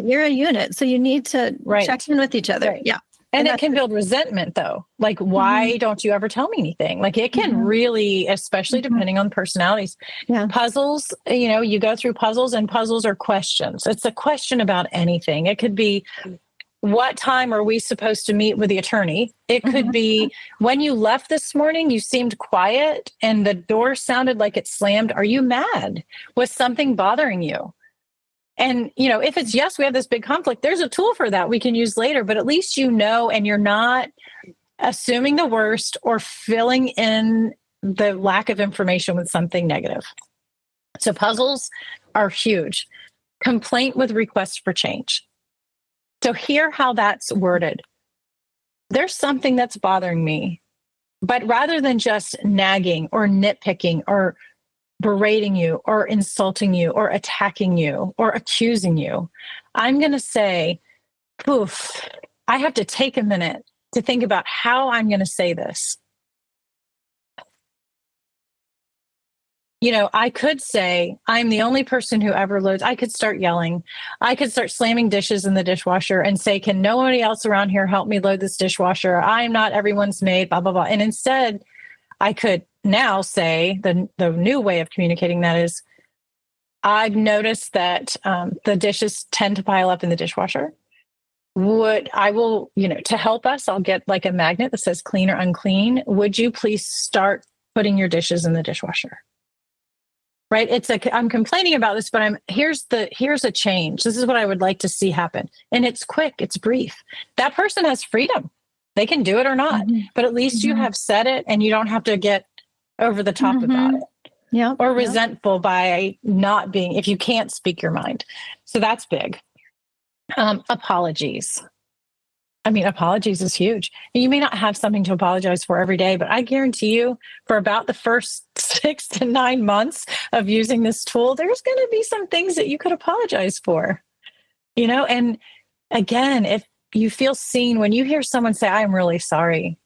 you're a unit. So you need to check in with each other. Right. Yeah. And it can build resentment, though. Like, why don't you ever tell me anything? Like, it can really, especially depending on personalities. Yeah. Puzzles, you go through puzzles, and puzzles are questions. It's a question about anything. It could be, what time are we supposed to meet with the attorney? It could be, when you left this morning, you seemed quiet and the door sounded like it slammed. Are you mad? Was something bothering you? And, if it's yes, we have this big conflict, there's a tool for that we can use later, but at least and you're not assuming the worst or filling in the lack of information with something negative. So puzzles are huge. Complaint with request for change. So hear how that's worded. There's something that's bothering me, but rather than just nagging or nitpicking or berating you or insulting you or attacking you or accusing you, I'm going to say, poof, I have to take a minute to think about how I'm going to say this. I could say, I'm the only person who ever loads. I could start yelling. I could start slamming dishes in the dishwasher and say, can nobody else around here help me load this dishwasher? I'm not everyone's maid, blah, blah, blah. And instead, I could now say the new way of communicating that is, I've noticed that the dishes tend to pile up in the dishwasher. To help us, I'll get like a magnet that says clean or unclean. Would you please start putting your dishes in the dishwasher? Right? I'm complaining about this, but here's a change. This is what I would like to see happen. And it's quick, it's brief. That person has freedom. They can do it or not, but at least you have said it and you don't have to get over the top about it. Yeah. Or resentful by not being, if you can't speak your mind. So that's big. Apologies. Apologies is huge. And you may not have something to apologize for every day, but I guarantee you for about the first 6 to 9 months of using this tool, there's going to be some things that you could apologize for, and again, if you feel seen, when you hear someone say, I'm really sorry,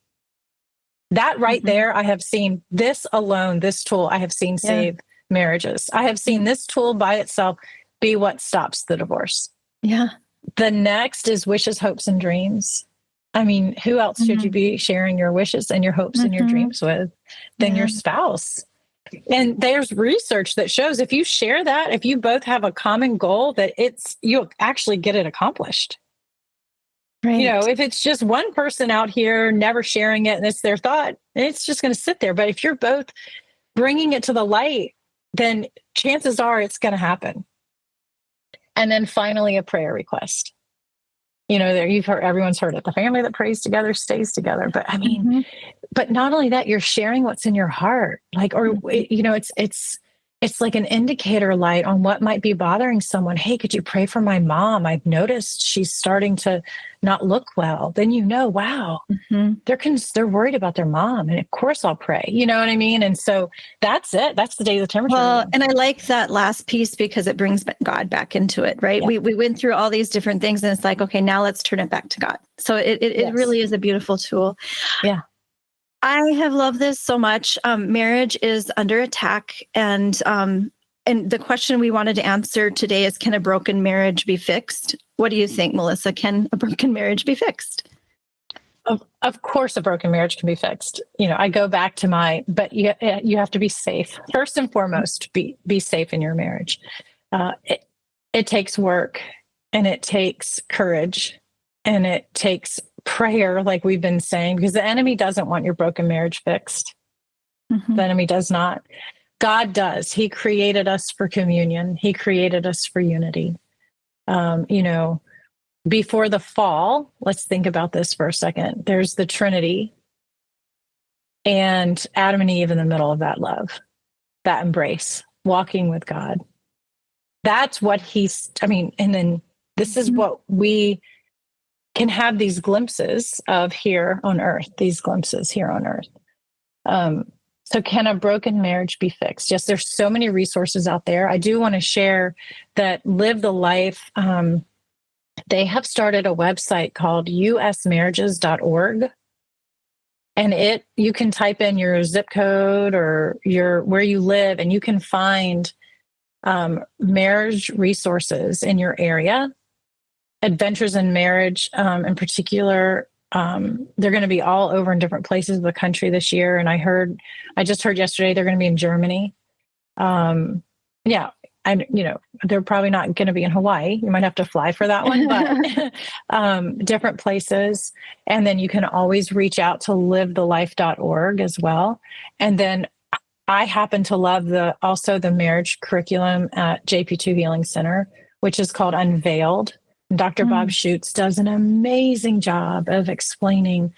that right there, I have seen this alone, this tool, I have seen save marriages. I have seen this tool by itself be what stops the divorce. Yeah. The next is wishes, hopes, and dreams. Who else should you be sharing your wishes and your hopes and your dreams with than your spouse? And there's research that shows if you share that, if you both have a common goal, that you'll actually get it accomplished. Right. If it's just one person out here never sharing it and it's their thought, it's just going to sit there. But if you're both bringing it to the light, then chances are it's going to happen. And then finally, a prayer request. Everyone's heard it. The family that prays together stays together. But but not only that, you're sharing what's in your heart. It's like an indicator light on what might be bothering someone. Hey, could you pray for my mom? I've noticed she's starting to not look well. Then wow, they're worried about their mom. And of course I'll pray. You know what I mean? And so that's it. That's the day of the temperature. Well, and I like that last piece because it brings God back into it, right? Yeah. We went through all these different things and it's like, okay, now let's turn it back to God. So it really is a beautiful tool. Yeah. I have loved this so much. Marriage is under attack. And the question we wanted to answer today is, can a broken marriage be fixed? What do you think, Melissa? Can a broken marriage be fixed? Of course, a broken marriage can be fixed. I go back to but you have to be safe. First and foremost, be safe in your marriage. It takes work and it takes courage and it takes prayer, like we've been saying, because the enemy doesn't want your broken marriage fixed. The enemy does not. God does. He created us for communion. He created us for unity. Before the fall, let's think about this for a second. There's the Trinity and Adam and Eve in the middle of that love, that embrace, walking with God. That's what and then this is what we can have these glimpses of here on earth, So can a broken marriage be fixed? Yes, there's so many resources out there. I do want to share that Live the Life. They have started a website called usmarriages.org. And you can type in your zip code or where you live, and you can find marriage resources in your area. Adventures in Marriage, in particular, they're going to be all over in different places of the country this year. And I just heard yesterday they're going to be in Germany. They're probably not going to be in Hawaii. You might have to fly for that one, but different places. And then you can always reach out to livethelife.org as well. And then I happen to love also the marriage curriculum at JP2 Healing Center, which is called Unveiled. Dr. Bob Schutz does an amazing job of explaining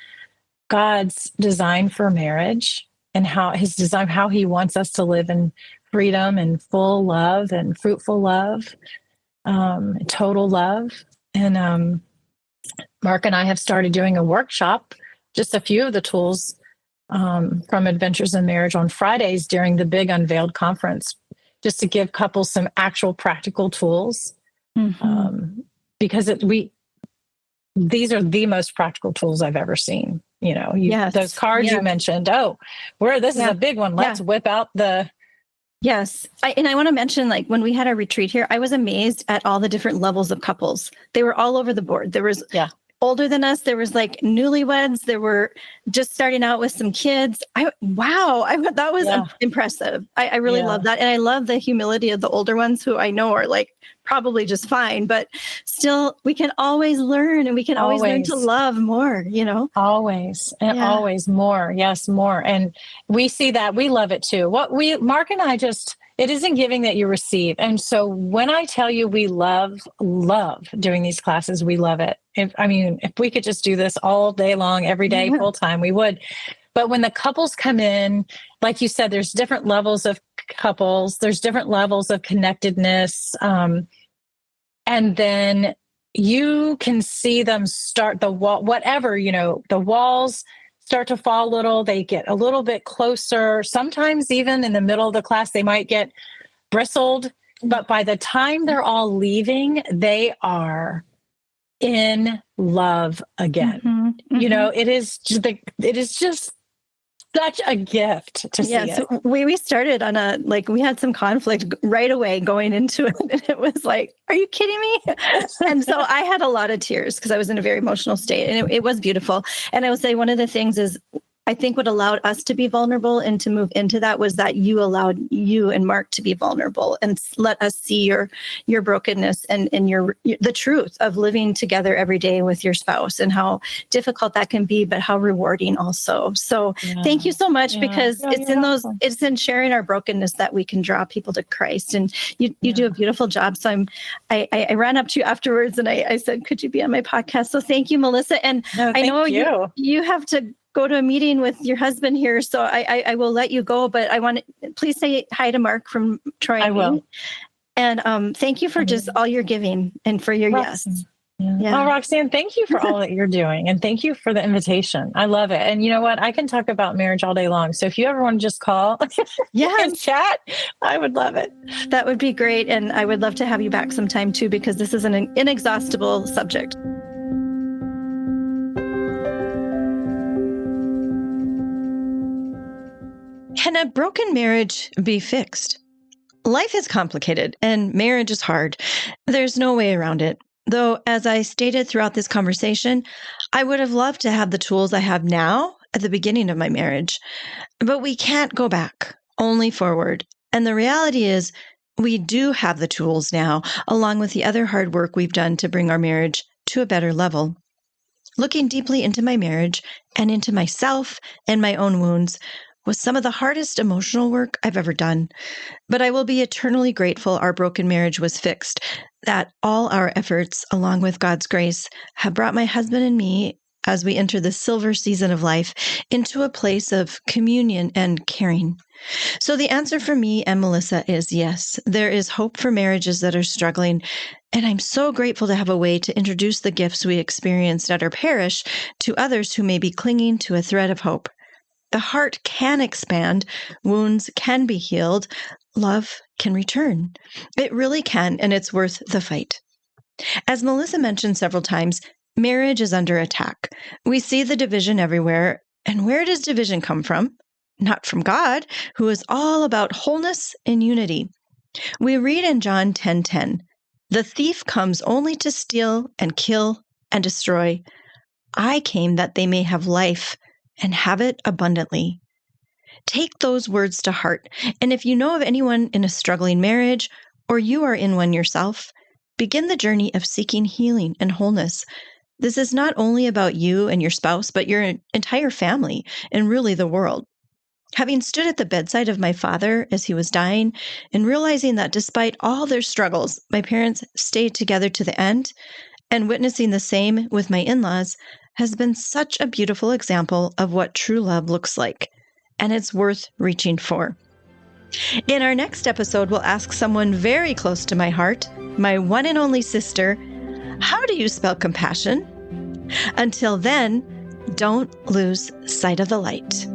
God's design for marriage and how he wants us to live in freedom and full love and fruitful love, total love. And Mark and I have started doing a workshop, just a few of the tools from Adventures in Marriage on Fridays during the big Unveiled conference, just to give couples some actual practical tools. Because these are the most practical tools I've ever seen. Those cards you mentioned. This is a big one. Let's whip out the. Yes. I want to mention, like, when we had our retreat here, I was amazed at all the different levels of couples. They were all over the board. There was older than us. There was like newlyweds. There were just starting out with some kids. That was impressive. I really love that. And I love the humility of the older ones, who I know are like probably just fine, but still we can always learn, and we can always learn to love more, Always and always more. Yes, more. And we see that. We love it too. Mark and I it isn't giving that you receive. And so when I tell you we love doing these classes, we love it. If we could just do this all day long, every day, full time, we would. But when the couples come in, like you said, there's different levels of couples, there's different levels of connectedness. And then you can see them start the wall, the walls start to fall a little, they get a little bit closer. Sometimes even in the middle of the class, they might get bristled, but by the time they're all leaving, they are in love again. It is just such a gift to see it. So we started on we had some conflict right away going into it. And it was like, are you kidding me? And so I had a lot of tears because I was in a very emotional state, and it was beautiful. And I would say one of the things is, I think what allowed us to be vulnerable and to move into that was that you allowed you and Mark to be vulnerable and let us see your brokenness and the truth of living together every day with your spouse, and how difficult that can be, but how rewarding also. So thank you so much, because it's in sharing our brokenness that we can draw people to Christ. And you do a beautiful job. So I ran up to you afterwards and I said, could you be on my podcast? So thank you, Melissa. And I know you have to go to a meeting with your husband here, so I will let you go, but I want to please say hi to Mark from Troy. I will. And thank you for just all your giving and for your yes. Yeah. Oh, Roxanne, thank you for all that you're doing. And thank you for the invitation. I love it. And you know what? I can talk about marriage all day long. So if you ever want to just call and chat, I would love it. That would be great. And I would love to have you back sometime too, because this is an inexhaustible subject. Can a broken marriage be fixed? Life is complicated and marriage is hard. There's no way around it. Though, as I stated throughout this conversation, I would have loved to have the tools I have now at the beginning of my marriage. But we can't go back, only forward. And the reality is, we do have the tools now, along with the other hard work we've done to bring our marriage to a better level. Looking deeply into my marriage and into myself and my own wounds was some of the hardest emotional work I've ever done. But I will be eternally grateful our broken marriage was fixed, that all our efforts, along with God's grace, have brought my husband and me, as we enter the silver season of life, into a place of communion and caring. So the answer for me and Melissa is yes, there is hope for marriages that are struggling. And I'm so grateful to have a way to introduce the gifts we experienced at our parish to others who may be clinging to a thread of hope. The heart can expand, wounds can be healed, love can return. It really can, and it's worth the fight. As Melissa mentioned several times, marriage is under attack. We see the division everywhere, and where does division come from? Not from God, who is all about wholeness and unity. We read in John 10:10, "The thief comes only to steal and kill and destroy. I came that they may have life and have it abundantly." Take those words to heart. And if you know of anyone in a struggling marriage, or you are in one yourself, begin the journey of seeking healing and wholeness. This is not only about you and your spouse, but your entire family and really the world. Having stood at the bedside of my father as he was dying and realizing that despite all their struggles, my parents stayed together to the end, and witnessing the same with my in-laws has been such a beautiful example of what true love looks like, and it's worth reaching for. In our next episode, we'll ask someone very close to my heart, my one and only sister, how do you spell compassion? Until then, don't lose sight of the light.